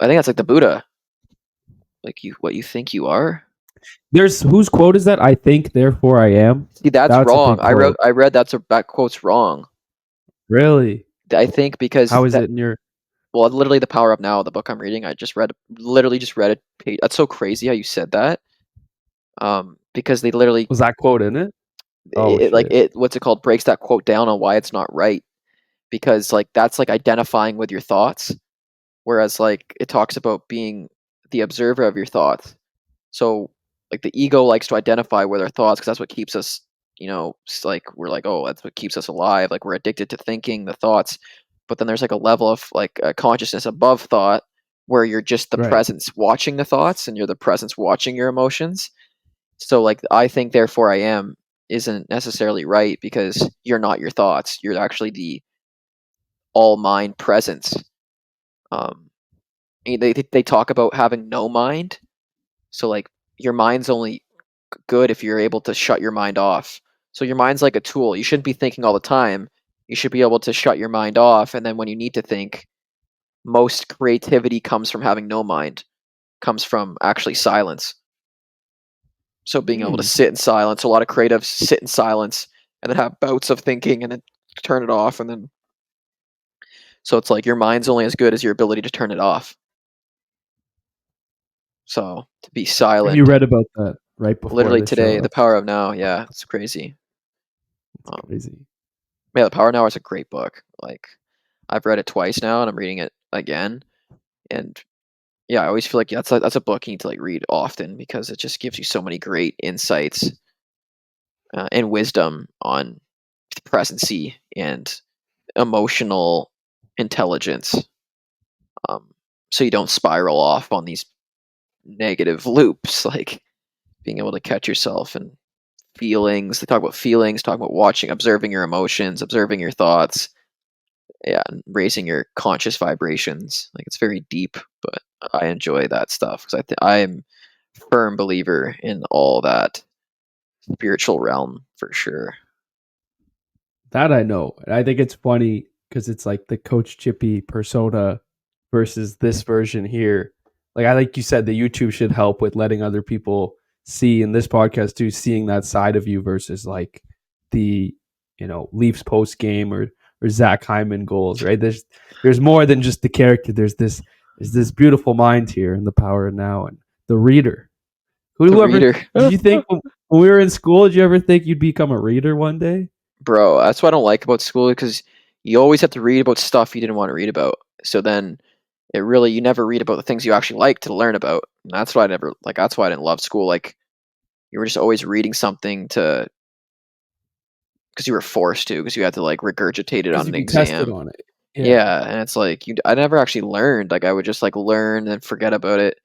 I think that's like the Buddha. Like what you think you are. There's whose quote is that? I think, therefore I am. See, that's That's a wrong. big quote. I read that quote's wrong. Really? I think because How is that it in your well, literally the Power Up Now, the book I'm reading, literally just read it. That's so crazy how you said that. Because they literally was that quote in it? Oh shit. what's it called, breaks that quote down on why it's not right. Because like that's like identifying with your thoughts, whereas like it talks about being the observer of your thoughts. So like the ego likes to identify with our thoughts because that's what keeps us, like we're like, oh, that's what keeps us alive. Like we're addicted to thinking the thoughts. But then there's like a level of like consciousness above thought where you're just the Right. presence watching the thoughts, and you're the presence watching your emotions. So like I think therefore I am isn't necessarily right, because you're not your thoughts. You're actually the all mind presence. Um, they talk about having no mind. So like your mind's only good if you're able to shut your mind off. So your mind's like a tool. You shouldn't be thinking all the time. You should be able to shut your mind off, and then when you need to think, most creativity comes from having no mind. Comes from actually silence. So being able to Hmm. sit in silence, a lot of creatives sit in silence and then have bouts of thinking and then turn it off, and then so it's like your mind's only as good as your ability to turn it off. So to be And you silent, read about that right before literally this showed today, the up. power of now, yeah, it's crazy. It's Um, crazy. Yeah, The Power Now is a great book. Like, I've read it twice now, and I'm reading it again. And yeah, I always feel like that's a book you need to like read often because it just gives you so many great insights and wisdom on presence and emotional intelligence. Um, so you don't spiral off on these negative loops, like being able to catch yourself and feelings. They talk about feelings, talk about watching, observing your emotions, observing your thoughts, yeah, and raising your conscious vibrations. Like it's very deep, but I enjoy that stuff because I'm a firm believer in all that spiritual realm for sure. That I know. And I think it's funny because it's like the Coach Chippy persona versus this version here. Like I like you said, the YouTube should help with letting other people see in this podcast too, seeing that side of you versus like the Leafs post game or Zach Hyman goals, right? There's more than just the character. There's this beautiful mind here and the power of now and the reader. The Whoever reader, did you think when we were in school, did you ever think you'd become a reader one day? bro. That's what I don't like about school because you always have to read about stuff you didn't want to read about. So then you never read about the things you actually like to learn about. And that's why I never like. That's why I didn't love school. Like you were just always reading something to because you were forced to because you had to like regurgitate it Because on you'd an be tested exam. on it. Yeah. Yeah, and it's like I never actually learned. Like I would just like learn and forget about it.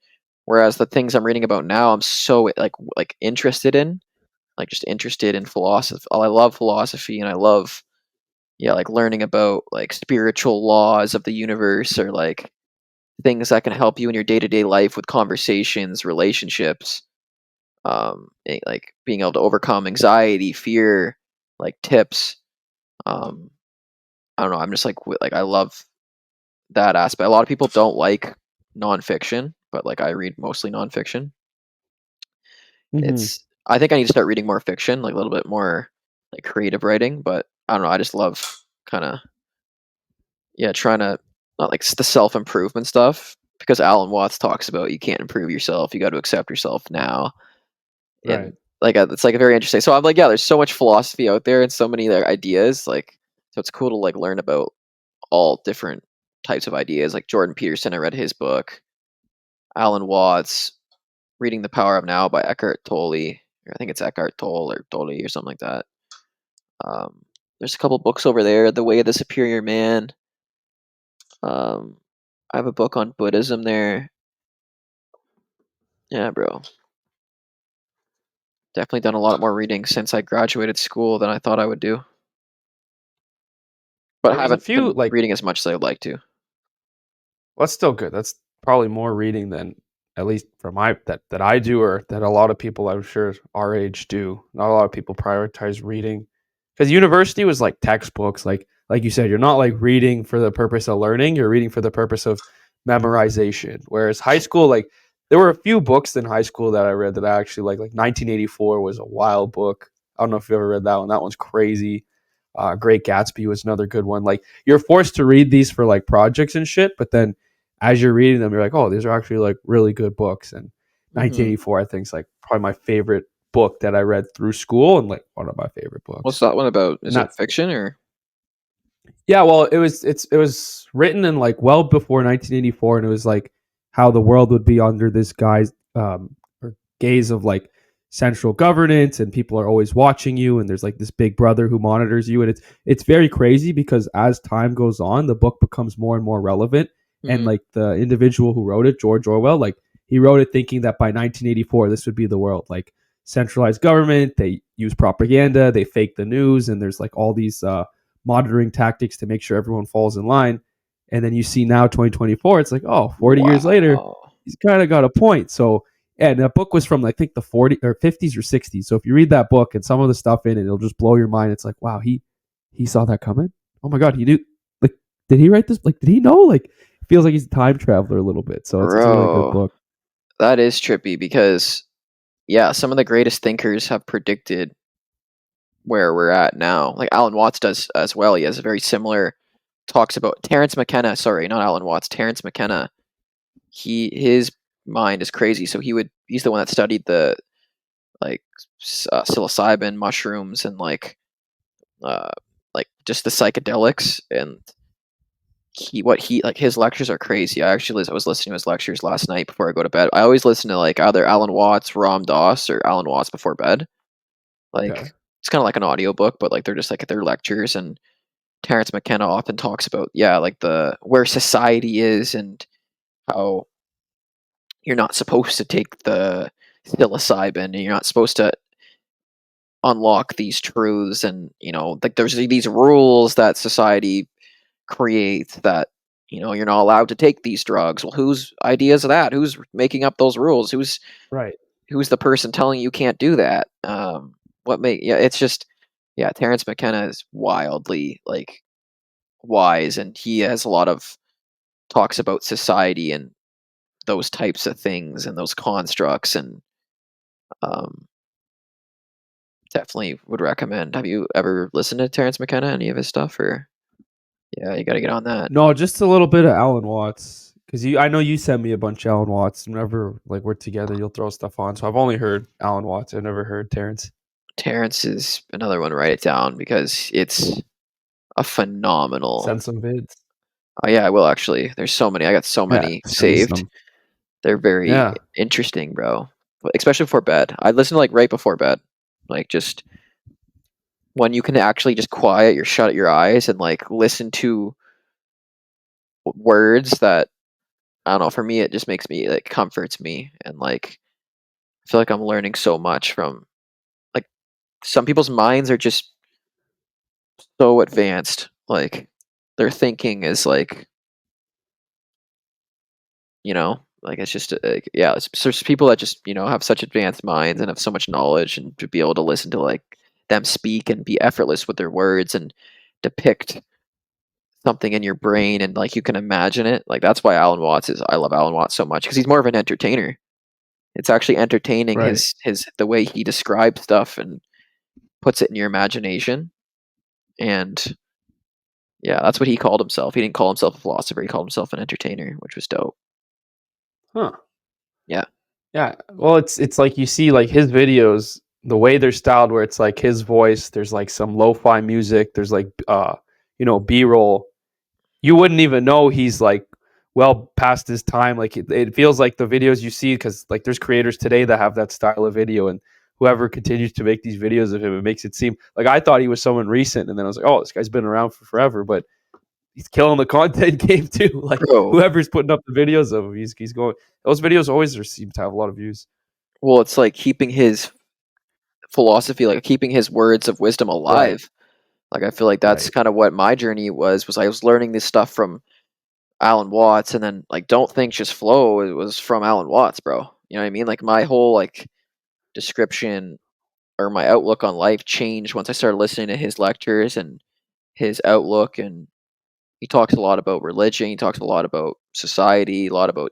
Whereas the things I'm reading about now, I'm so like interested in, like just interested in philosophy. I love philosophy, and I love like learning about like spiritual laws of the universe or like things that can help you in your day to day life with conversations, relationships, like being able to overcome anxiety, fear, like tips. Um, I don't know. I'm just like I love that aspect. A lot of people don't like nonfiction, but like I read mostly nonfiction. Hmm. I think I need to start reading more fiction, like a little bit more like creative writing. But I don't know. I just love kind of trying to not like the self improvement stuff because Alan Watts talks about you can't improve yourself. You got to accept yourself now, and Right. like it's like a very interesting. So I'm like, yeah, there's so much philosophy out there and so many like, ideas. Like, so it's cool to like learn about all different types of ideas. Like Jordan Peterson, I read his book. Alan Watts, Reading the Power of Now by Eckhart Tolle. I think it's Eckhart Tolle or Tolle or something like that. Um, there's a couple books over there. The Way of the Superior Man. Um, I have a book on Buddhism there. Yeah, bro. Definitely done a lot more reading since I graduated school than I thought I would do. But I There's a haven't few been like reading as much as I would like to. that's still good. That's probably more reading than at least for my that I do or that a lot of people I'm sure our age do. Not a lot of people prioritize reading because university was like textbooks. Like you said, you're not like reading for the purpose of learning. You're reading for the purpose of memorization. Whereas high school, like there were a few books in high school that I read that I actually like. Like 1984 was a wild book. I don't know if you ever read that one. That one's crazy. Great Gatsby was another good one. Like you're forced to read these for like projects and shit, but then as you're reading them, you're like, oh, these are actually like really good books. And Hmm. 1984, I think, is like probably my favorite book that I read through school and like one of my favorite What's books. that one about? And Is it that's fiction or? yeah, well, it was written in like well before 1984, and it was like how the world would be under this guy's or gaze of like central governance, and people are always watching you, and there's like this big brother who monitors you, and it's very crazy because as time goes on, the book becomes more and more relevant, and Hmm. like the individual who wrote it, George Orwell, like he wrote it thinking that by 1984 this would be the world, like centralized government, they use propaganda, they fake the news, and there's like all these monitoring tactics to make sure everyone falls in line. And then you see now 2024, it's like, oh, 40 years later, Wow. he's kind of got a point. So, yeah, and that book was from I think the 40 or 50s or 60s. So if you read that book and some of the stuff in it, it'll just blow your mind. It's like, wow, he saw that coming. Oh my god, he knew. Like, did he write this? Like, did he know? Like, it feels like he's a time traveler a little bit. So it's a really good Bro, book. that is trippy because yeah, some of the greatest thinkers have predicted where we're at now. Like Alan Watts does as well. He has a very similar talks about Terence McKenna. Sorry, not Alan Watts. Terence McKenna. His mind is crazy. So he's the one that studied the like psilocybin mushrooms and like uh, like just the psychedelics and his lectures are crazy. I was listening to his lectures last night before I go to bed. I always listen to like either Alan Watts, Ram Dass, or Alan Watts before bed. Okay. Like it's kind of like an audiobook, but like they're just like their lectures. And Terrence McKenna often talks about like the where society is and how you're not supposed to take the psilocybin and you're not supposed to unlock these truths, and like there's these rules that society creates that you're not allowed to take these drugs. Well, whose idea is that? Who's making up those rules? Right. Who's the person telling you can't do that? It's just Terrence McKenna is wildly like wise, and he has a lot of talks about society and those types of things and those constructs, and um definitely would recommend. Have you ever listened to Terrence McKenna, any of his stuff? Or yeah, you got to get on that. No, just a little bit of Alan Watts. Because I know you sent me a bunch of Alan Watts. Whenever like we're together, you'll throw stuff on. So I've only heard Alan Watts. I've never heard Terrence. Terrence is another one. Write it down because it's a phenomenal. Send some vids. Oh yeah, I will actually. There's so many. I got so Yeah, many send me saved. some. They're very Yeah. interesting, bro. Especially before bed. I listen to like right before bed. Like just when you can actually just shut your eyes and like listen to words that I don't know. For me, it just makes me like comforts me, and like I feel like I'm learning so much from like some people's minds are just so advanced. Like their thinking is like like it's just there's people that just have such advanced minds and have so much knowledge, and to be able to listen to like them speak and be effortless with their words and depict something in your brain, and like you can imagine it. Like that's why I love Alan Watts so much, because he's more of an entertainer. It's actually entertaining, Right. his the way he describes stuff and puts it in your imagination. And yeah, that's what he called himself. He didn't call himself a philosopher, he called himself an entertainer, which was dope. Huh. Yeah. Yeah. Well, it's like you see like his videos, the way they're styled, where it's like his voice. There's like some lo-fi music. There's like B-roll. You wouldn't even know he's like well past his time. Like it feels like the videos you see, because like there's creators today that have that style of video, and whoever continues to make these videos of him, it makes it seem like I thought he was someone recent, and then I was like, oh, this guy's been around for forever, but he's killing the content game too. Like Bro, whoever's putting up the videos of him, he's going. Those videos always seem to have a lot of views. well, it's like keeping his philosophy, like keeping his words of wisdom Right. alive. Like I feel like that's Right. kind of what my journey was I was learning this stuff from Alan Watts, and then like don't think just flow, it was from Alan Watts, bro. You know what I mean? Like my whole like description or my outlook on life changed once I started listening to his lectures and his outlook. And he talks a lot about religion, he talks a lot about society, a lot about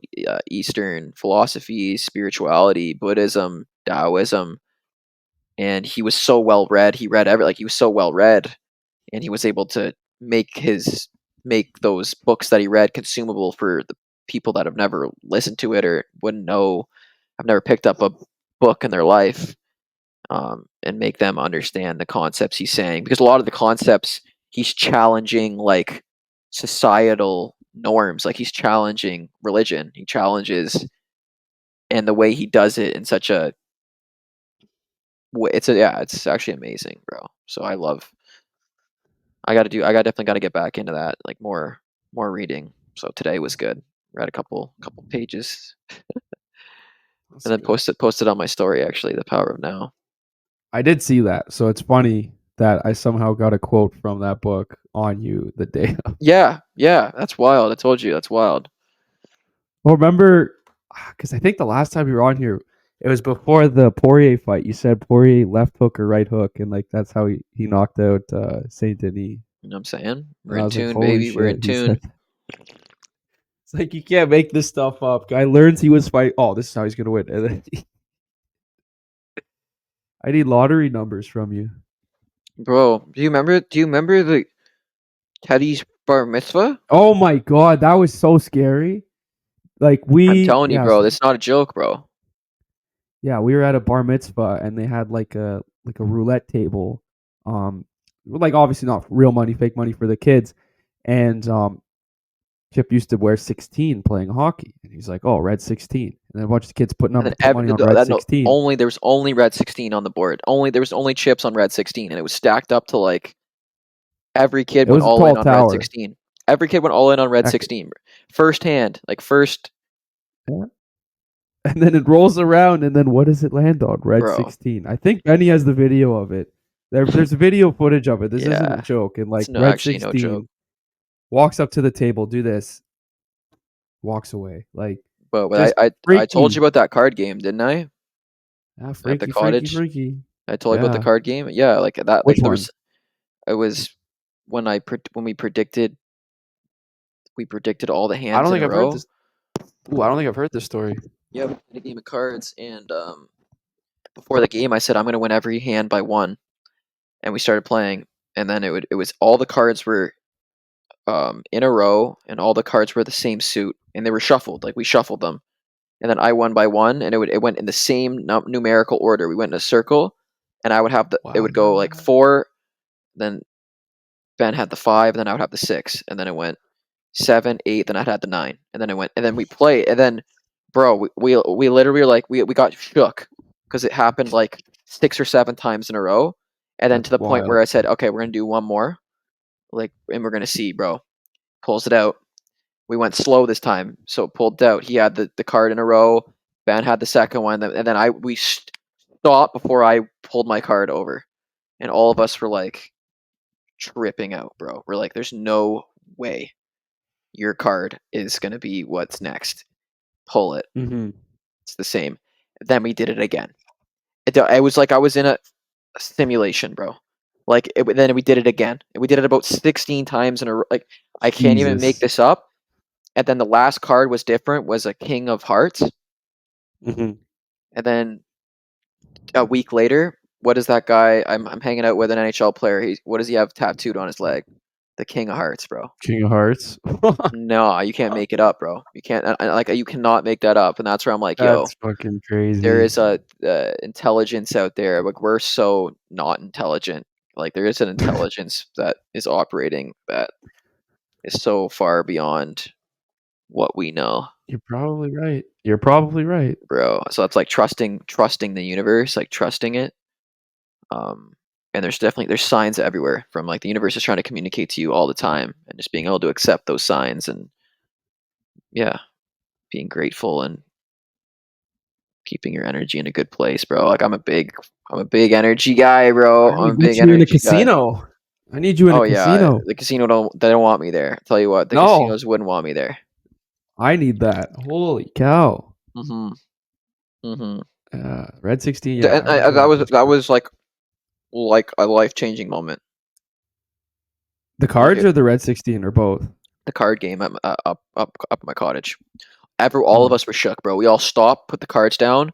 Eastern philosophies, spirituality, Buddhism, Taoism. And he was so well read. He read he was so well read, and he was able to make those books that he read consumable for the people that have never listened to it or wouldn't know, have never picked up a book in their life, and make them understand the concepts he's saying. Because a lot of the concepts he's challenging, like societal norms, like he's challenging religion. He challenges, and the way he does it in such a way, it's actually amazing, bro. So I definitely got to get back into that, like more reading. So today was good. Read a couple pages, That's and then good. posted on my story, actually, the power of now. I did see that. So it's funny that I somehow got a quote from that book on you the day of. Yeah, yeah, that's wild. I told you that's wild. Well, remember, because I think the last time you were on here, it was before the Poirier fight. You said Poirier left hook or right hook, and like that's how he knocked out Saint Denis. You know what I'm saying? We're And I in was like, tune, holy baby. We're in shit. He tune. said, it's like you can't make this stuff up. Guy learns he was fight. Oh, this is how he's gonna win. And then I need lottery numbers from you. Bro, do you remember the Teddy's bar mitzvah? Oh my god, that was so scary. Like I'm telling you, yeah, bro, it's not a joke, bro. yeah, we were at a bar mitzvah and they had like a roulette table. Um, like obviously not real money, fake money for the kids. And Chip used to wear 16 playing hockey, and he's like, "Oh, red 16," and then a bunch of kids And then put money on red 16. there was only red 16 on the board. There was only chips on red 16, and it was stacked up to like every kid It went was a all in tall on red tower. 16. Every kid went all in on red Heck, 16, first hand, like first, yeah. And then it rolls around, and then what does it land on? Red bro. 16. I think Benny has the video of it. There's video footage of it. This isn't a Yeah, joke. And it's like no red actually no joke. 16 walks up to the table, do this, walks away. Like But just I told you freaky. about that card game, didn't I? Ah, At the freaky, freaky, cottage, freaky. I told you about the Yeah. card game. Yeah, like that. Like Which there one? was, it was when we predicted all the I hands don't in think a I've heard row. this. Ooh, I don't think I've heard this story. Yeah, we played a game of cards, and before the game, I said I'm gonna win every hand by one, and we started playing, and then it was all the cards were in a row, and all the cards were the same suit, and they were shuffled. Like we shuffled them, and then I won by one, and it went in the same numerical order. We went in a circle, and I would have it Wow. would go like four, then Ben had the five, and then I would have the six, and then it went 7, 8, then I'd had the 9, and then it went, and then we play, and then, bro, we literally were like we got shook because it happened like 6 or 7 times in a row, and then to That's the point wild. where I said, okay, we're gonna do one more, like, and we're gonna see, bro. Pulls it out. We went slow this time, so it pulled out. He had the card in a row. Ben had the second one, and then we stopped before I pulled my card over, and all of us were like tripping out, bro. We're like, there's no way your card is going to be what's next. Pull it. Mhm. It's the same. Then we did it again. It was like I was in a simulation, bro. Like then we did it again. And we did it about 16 times in a row. Like I can't even make Jesus. this up. And then the last card was different. Was a King of Hearts. Mhm. And then a week later, what is that guy? I'm hanging out with an NHL player. What does he have tattooed on his leg? The King of Hearts, bro. King of Hearts. No, you can't make it up, bro. You can't like you cannot make that up. And that's where I'm like, yo, That's fucking there crazy. is a intelligence out there. Like we're so not intelligent. Like there is an intelligence that is operating that is so far beyond what we know, You're probably right. You're probably right. bro. So that's like trusting the universe, like trusting it. Um, and there's signs everywhere from like the universe is trying to communicate to you all the time, and just being able to accept those signs and yeah, being grateful and keeping your energy in a good place, bro. Like I'm a big energy guy, bro. I I'm need a to get big you in a energy guy. casino. I need you in a Oh yeah, casino. the casino they don't want me there. I'll tell you what, the No, casinos wouldn't want me there. I need that. Holy cow. Mhm. Mhm. Red 16. Yeah, I need And you in a that casino. was like a life changing moment. The Like cards or the red 16 or both? the card game up at my cottage. All of Hmm. us were shook, bro. We all stopped, put the cards down.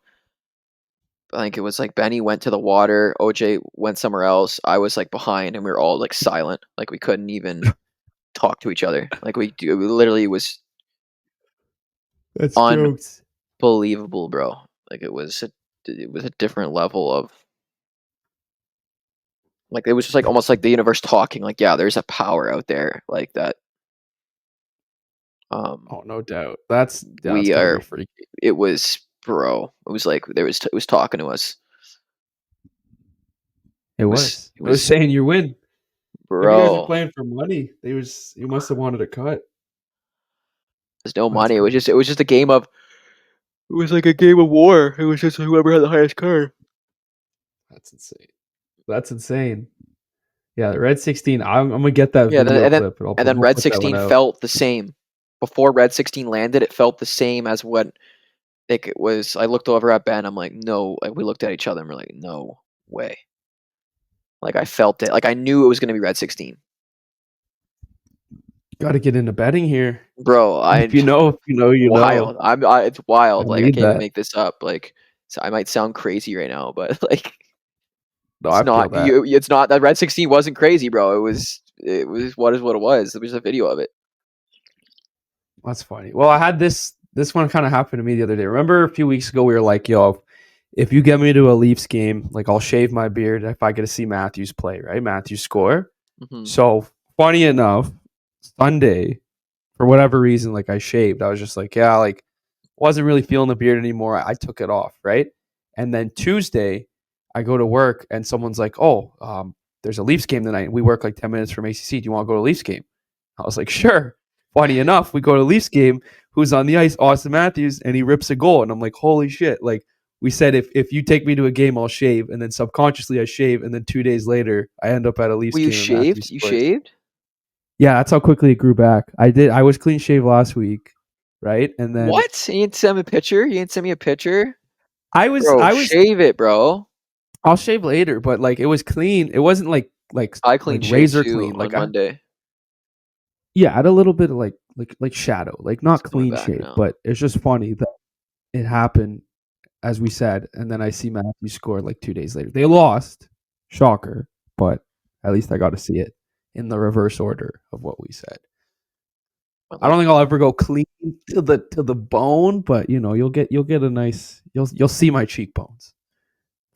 I think it was like Benny went to the water, OJ went somewhere else. I was like behind, and we were all like silent, like we couldn't even talk to each other. Like we literally was That's jokes. unbelievable, bro. Like it was a different level of like it was just like almost like the universe talking. Like yeah, there's a power out there like that. Um, Oh, no doubt. That's we gotta be are. freaky. It was, bro. It was like it was talking to us. It was. It It was was, saying you win. Maybe you guys were bro. playing for money. You must have wanted a cut. There's no That's money. crazy. It was just a game of. It was like a game of war. It was just whoever had the highest card. That's insane. That's insane. Yeah, the red 16. I'm gonna get that Yeah, video clip and and then I'll Red put that one 16 out. felt the same. Before Red 16 landed, it felt the same as what like it was. I looked over at Ben. I'm like, no. Like we looked at each other and we're like, no way. Like I felt it. Like I knew it was gonna be Red 16, Got to get into betting here. bro. If you know, if you know, you know. Wild. It's I wild. Like I need can't even that. make this up. Like so I might sound crazy right now, but like No, it's I feel not. that. It's not that Red 16 wasn't crazy, bro. It was what is what it was. There was a video of it. That's funny. Well, I had this one kind of happened to me the other day. Remember a few weeks ago we were like, yo, if you get me to a Leafs game, like I'll shave my beard if I get to see Matthews play, right? Matthews score. Mhm. So funny enough, Sunday, for whatever reason, like I shaved. I was just like, yeah, like wasn't really feeling the beard anymore. I took it off, right? And then Tuesday, I go to work and someone's like, oh, there's a Leafs game tonight. We work like 10 minutes from ACC. Do you want to go to a Leafs game? I was like, sure. Funny enough, we go to a Leafs game. Who's on the ice? Auston Matthews, and he rips a goal. And I'm like, holy shit. Like, we said, if you take me to a game, I'll shave. And then subconsciously, I shave. And then 2 days later, I end up at a Leafs Well, you game and Matthews shaved? You scores. shaved? Yeah, that's how quickly it grew back. I was clean shaved last week, right? And then What? You didn't send me a picture? You didn't send me a picture? I was Bro, I was shave it, bro. I'll shave later, but like it was clean. It wasn't like I clean shaved razor too clean. on Like I Monday. yeah, I had a little bit of like shadow, like It's not coming clean back shave, now. but it's just funny that it happened as we said, and then I see Matthew score like 2 days later. They lost, shocker, but at least I got to see it in the reverse order of what we said. I don't think I'll ever go clean to the bone, but you know you'll get a nice you'll see my cheekbones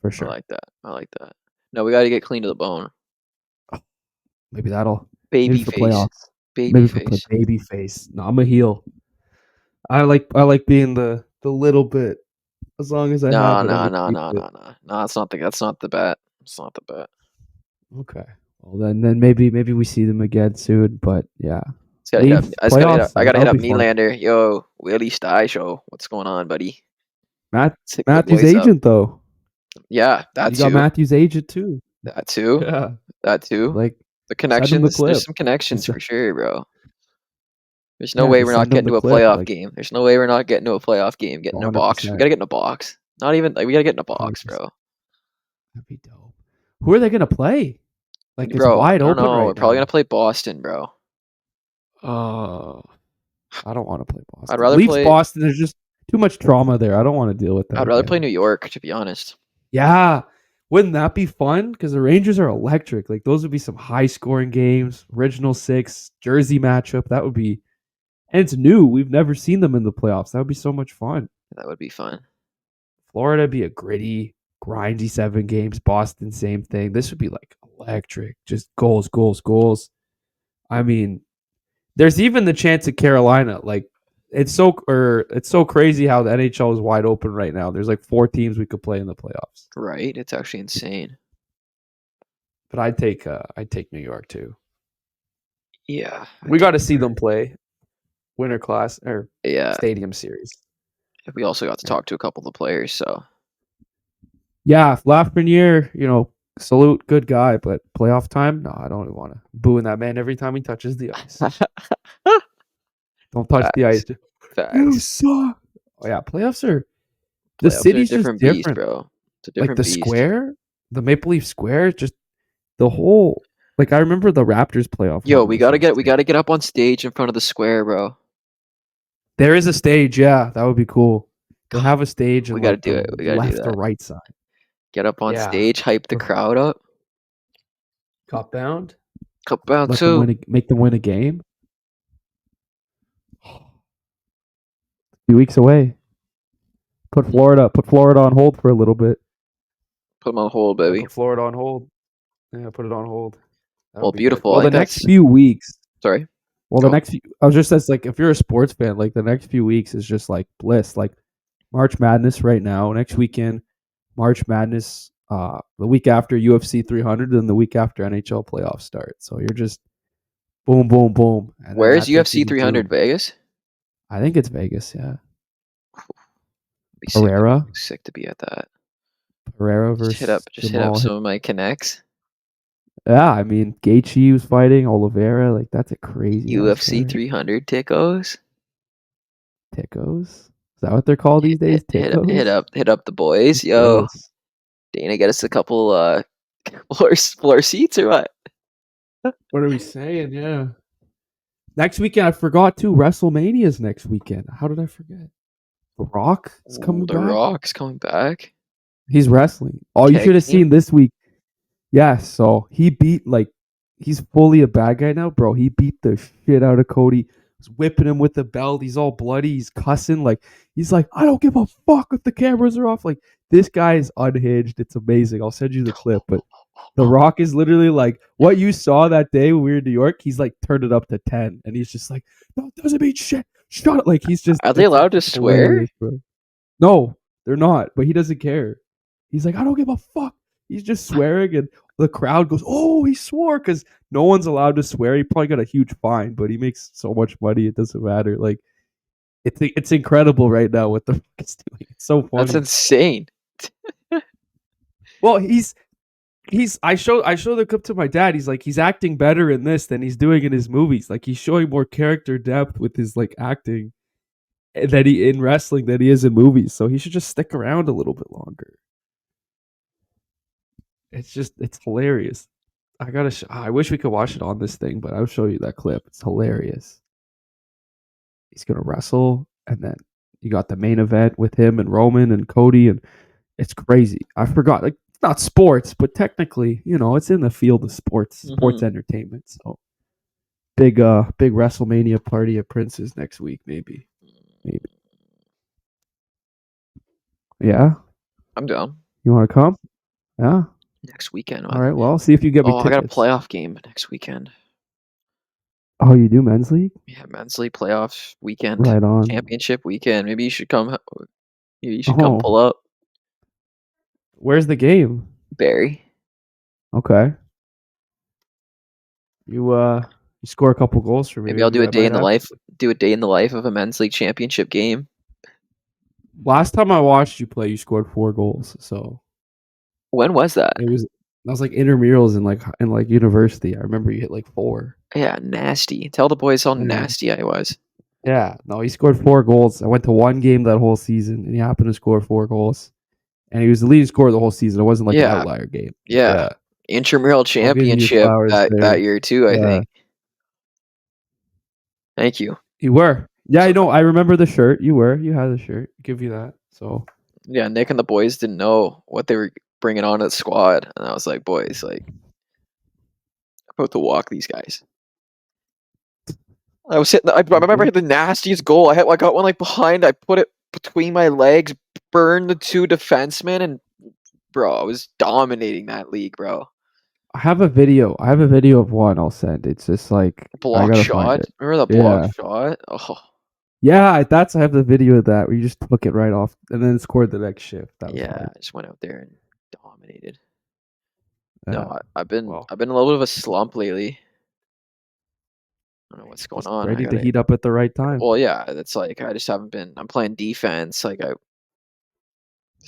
for I sure. like that. I like that. No, we got to get clean to the bone. Maybe that'll Baby maybe for face. playoffs. Baby Maybe for face. baby face. No, I'm a heel. I like being the little bit. As long as I No, have it, I'm no, gonna no, keep no, it. no, no. No, that's not the bet. It's not the bet. Okay. Well then maybe we see them again soon. But yeah, Just gotta hit up. Leafs I just gotta hit up. playoffs. I Like gotta that hit would up be fun. Nylander. Yo, Willie Sty show. What's going on, buddy? Let's hit the Matthews boys up. agent though. Yeah, that You got too. Matthews agent too. That too. Yeah. That too. Like The send him the connections. There's clip. some connections Just for sure, bro. There's no yeah, way just we're not send him getting the to a clip. playoff Like game. There's no way we're not getting to a playoff game. Getting in a box. We 100%. gotta get in a box. Not even like we gotta get in a box, 100%. bro. That'd be dope. Who are they gonna play? Like it's Bro, wide I don't open know. We're right probably now. gonna play Boston, bro. I don't want to play I'd Boston. rather Leafs play. Boston. There's just too much trauma there. I don't want to deal with that I'd rather play again. New York, to be honest. Yeah, wouldn't that be fun? Because the Rangers are electric. Like those would be some high scoring games. Original six Jersey matchup. That would be, and it's new. We've never seen them in the playoffs. That would be so much fun. That would be fun. Florida would be a gritty, grindy 7 games. Boston, same thing. This would be like electric. Just goals, goals, goals. I mean, there's even the chance of Carolina. Like it's so crazy how the NHL is wide open right now. There's like 4 teams we could play in the playoffs. Right? It's actually insane. But I'd take New York too. Yeah. We got to see them play Winter Class or Yeah. Stadium Series. We also got to talk to a couple of the players, so Yeah, Lafreniere, salute, good guy, but playoff time, no, I don't even want to booing that man every time he touches the ice. Don't touch the ice. You Facts. suck. Oh yeah, playoffs are the Playoffs are a city's just different beast, different. bro. It's a Like different the beast. square, the Maple Leaf Square, just the whole. Like I remember the Raptors playoff. Yo, run we was gotta so sick. get up on stage in front of the square, bro. There is a stage, yeah, that would be cool. They'll have a stage We in gotta like do the it. We gotta do left or that. right side. Get up on Yeah. stage, hype the crowd up. Cup bound. Cup bound Let them too. win. Make them win a game. A few weeks away. Put Florida on hold for a little bit. Put them on hold, Yeah, baby. put Florida on hold. Yeah, put it on hold. That Well, would be good. beautiful. Well, I the think next that's few weeks. sorry. Well, the Go. next few, I was just that's like if you're a sports fan, like the next few weeks is just like bliss. Like March Madness right now. Next weekend, March Madness. The week after UFC 300, and the week after NHL playoffs start. So you're just boom, boom, boom. And Where then is that takes you UFC to 300? June. Vegas? I think it's Vegas. Yeah. Be Pereira. sick to be at that. Pereira Just versus hit up Jamal. some of my connects. Yeah, I mean Gaethje was fighting Oliveira. Like that's a crazy UFC card. 300 tickos. Tickos. Is that what they're called these days? Tickos. Hit up the boys. Yo, Dana, get us a couple floor seats or what? What are we saying? Yeah. Next weekend, I forgot too. WrestleMania's next weekend. How did I forget? The Rock is coming The back. Rock's coming back. He's wrestling. Oh, you should have seen this week. Yes, so he beat he's fully a bad guy now, bro. He beat the shit out of Cody. was whipping him with the belt. He's all bloody. He's cussing. Like, he's like, I don't give a fuck if the cameras are off. Like, this guy is unhinged. It's amazing. I'll send you the clip. But The Rock is literally like, what you saw that day when we were in New York, he's like turned it up to 10. And he's just like, no, it doesn't mean shit. Shut up. Like, he's just, Are they it's allowed to swear? hilarious, bro. No, they're not. But he doesn't care. He's like, I don't give a fuck. He's just swearing, and the crowd goes, "Oh, he swore!" Because no one's allowed to swear. He probably got a huge fine, but he makes so much money, it doesn't matter. Like, it's incredible right now what the fuck is doing. It's so funny. That's insane. Well, he's. I show the clip to my dad. He's like, he's acting better in this than he's doing in his movies. Like, he's showing more character depth with his like acting that he in wrestling than he is in movies. So he should just stick around a little bit longer. It's hilarious. I wish we could watch it on this thing, but I'll show you that clip. It's hilarious. He's gonna wrestle, and then you got the main event with him and Roman and Cody, and it's crazy. I forgot, like, it's not sports, but technically, it's in the field of sports entertainment. So big WrestleMania party at Prince's next week, maybe. Yeah, I'm down. you want to come? Yeah. Next weekend. All right. Well, see if you get me. Oh, I got a playoff game next weekend. Oh, you do men's league? Yeah, men's league playoff weekend. Right on. Championship weekend. Maybe you should come. You should come pull up. Where's the game? Barry. Okay. You score a couple goals for me. Maybe I'll do a day in the life. Do a day in the life of a men's league championship game. Last time I watched you play, you scored 4 goals. So when was that? That was like intramurals in like university. I remember you hit like 4. Yeah, nasty. Tell the boys how nasty I was. Yeah, no, he scored 4 goals. I went to one game that whole season, and he happened to score 4 goals. And he was the leading scorer the whole season. It wasn't like an outlier game. Yeah. Intramural championship that year too, I think. Thank you. You were. Yeah, I know. I remember the shirt. You were. You had the shirt. I'll give you that. So yeah, Nick and the boys didn't know what they were bringing on to the squad, and I was like, boys, like, I'm about to walk these guys. I was hitting. I remember hitting the nastiest goal. I got one like behind. I put it between my legs, burned the 2 defensemen, and bro, I was dominating that league, bro. I have a video of one I'll send. It's just like block shot. Remember the block shot? Oh. Yeah, I have the video of that where you just took it right off and then scored the next shift. That was hard. I just went out there and dominated. No, I've been a little bit of a slump lately. I don't know what's going on. Ready to heat up at the right time. Well, yeah, that's like I just haven't been. I'm playing defense. Like the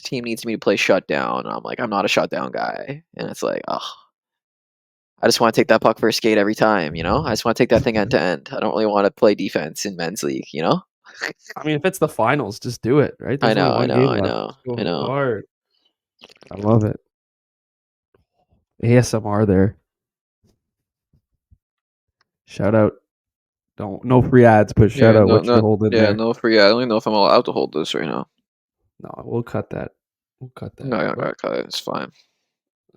team needs me to play shutdown. And I'm like, I'm not a shutdown guy, and it's like, I just want to take that puck for a skate every time. I just want to take that thing end to end. I don't really want to play defense in men's league. I mean, if it's the finals, just do it, right? I know. Hard. I love it. ASMR there. Shout out. No free ads, but shout out what you're holding there. Yeah, no free ad. I don't even know if I'm allowed to hold this right now. No, we'll cut that. No, I gotta cut it. It's fine.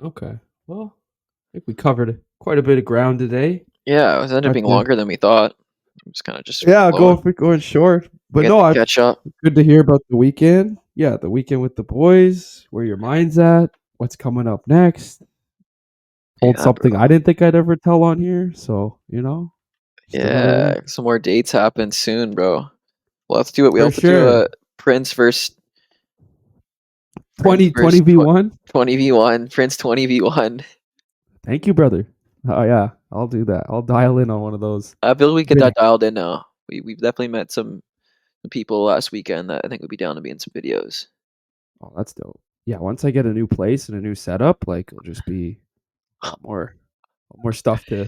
Okay. Well, I think we covered quite a bit of ground today. Yeah, it was ended up being longer than we thought. It was kind of just going short. But no, catch up. Good to hear about the weekend. Yeah, the weekend with the boys. Where your mind's at. What's coming up next? Told something bro. I didn't think I'd ever tell on here. So yeah, some more dates happen soon, bro. We'll have to do it. We'll have to do a Prince versus 20v1. 20v1. Prince 20v1. Thank you, brother. Oh yeah, I'll do that. I'll dial in on one of those. I feel we get that dialed in now. We've definitely met some people last weekend that I think would be down to be in some videos. Oh, that's dope. Yeah, once I get a new place and a new setup, like it'll just be a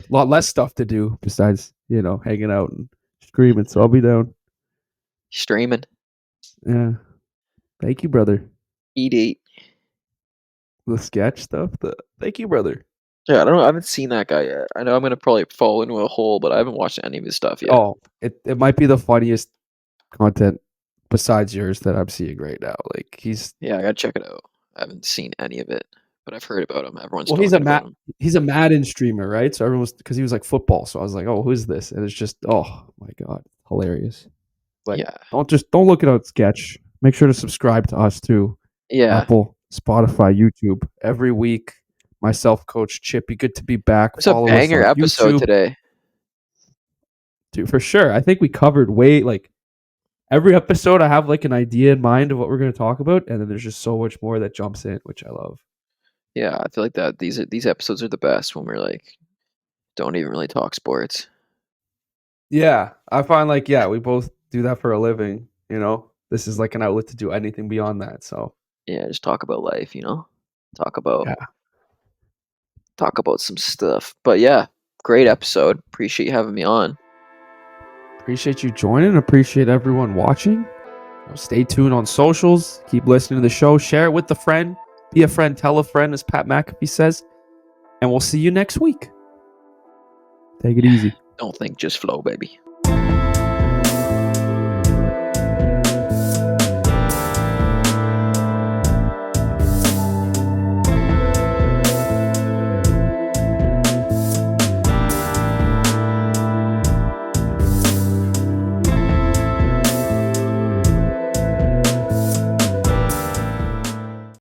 lot less stuff to do besides hanging out and screaming. So I'll be down. Streaming. Yeah. Thank you, brother. E8. The sketch stuff. Thank you, brother. Yeah, I haven't seen that guy yet. I know I'm gonna probably fall into a hole, but I haven't watched any of his stuff yet. Oh, it might be the funniest content besides yours that I'm seeing right now. Like I gotta check it out. I haven't seen any of it, but I've heard about him. Everyone's he's a Madden streamer, right? So everyone's because he was like football. So I was like, oh, who's this? And it's just, oh my god, hilarious. But Yeah. don't look it up sketch. Make sure to subscribe to us too. Yeah. Apple, Spotify, YouTube every week. Myself, Coach Chippy. Good to be back. It's a Follow us banger on episode YouTube, today. dude, for sure. I think we covered every episode. I have like an idea in mind of what we're going to talk about, and then there's just so much more that jumps in, which I love. Yeah, I feel like that these episodes are the best when we're like don't even really talk sports. Yeah, I find we both do that for a living. This is like an outlet to do anything beyond that. So Yeah, just talk about life, Talk about yeah, talk about some stuff. But yeah, great episode. Appreciate you having me on. appreciate you joining. Appreciate everyone watching. Stay tuned on socials. Keep listening to the show. Share it with a friend. Be a friend. Tell a friend, as Pat McAfee says. And we'll see you next week. Take it easy. Don't think, just flow, baby.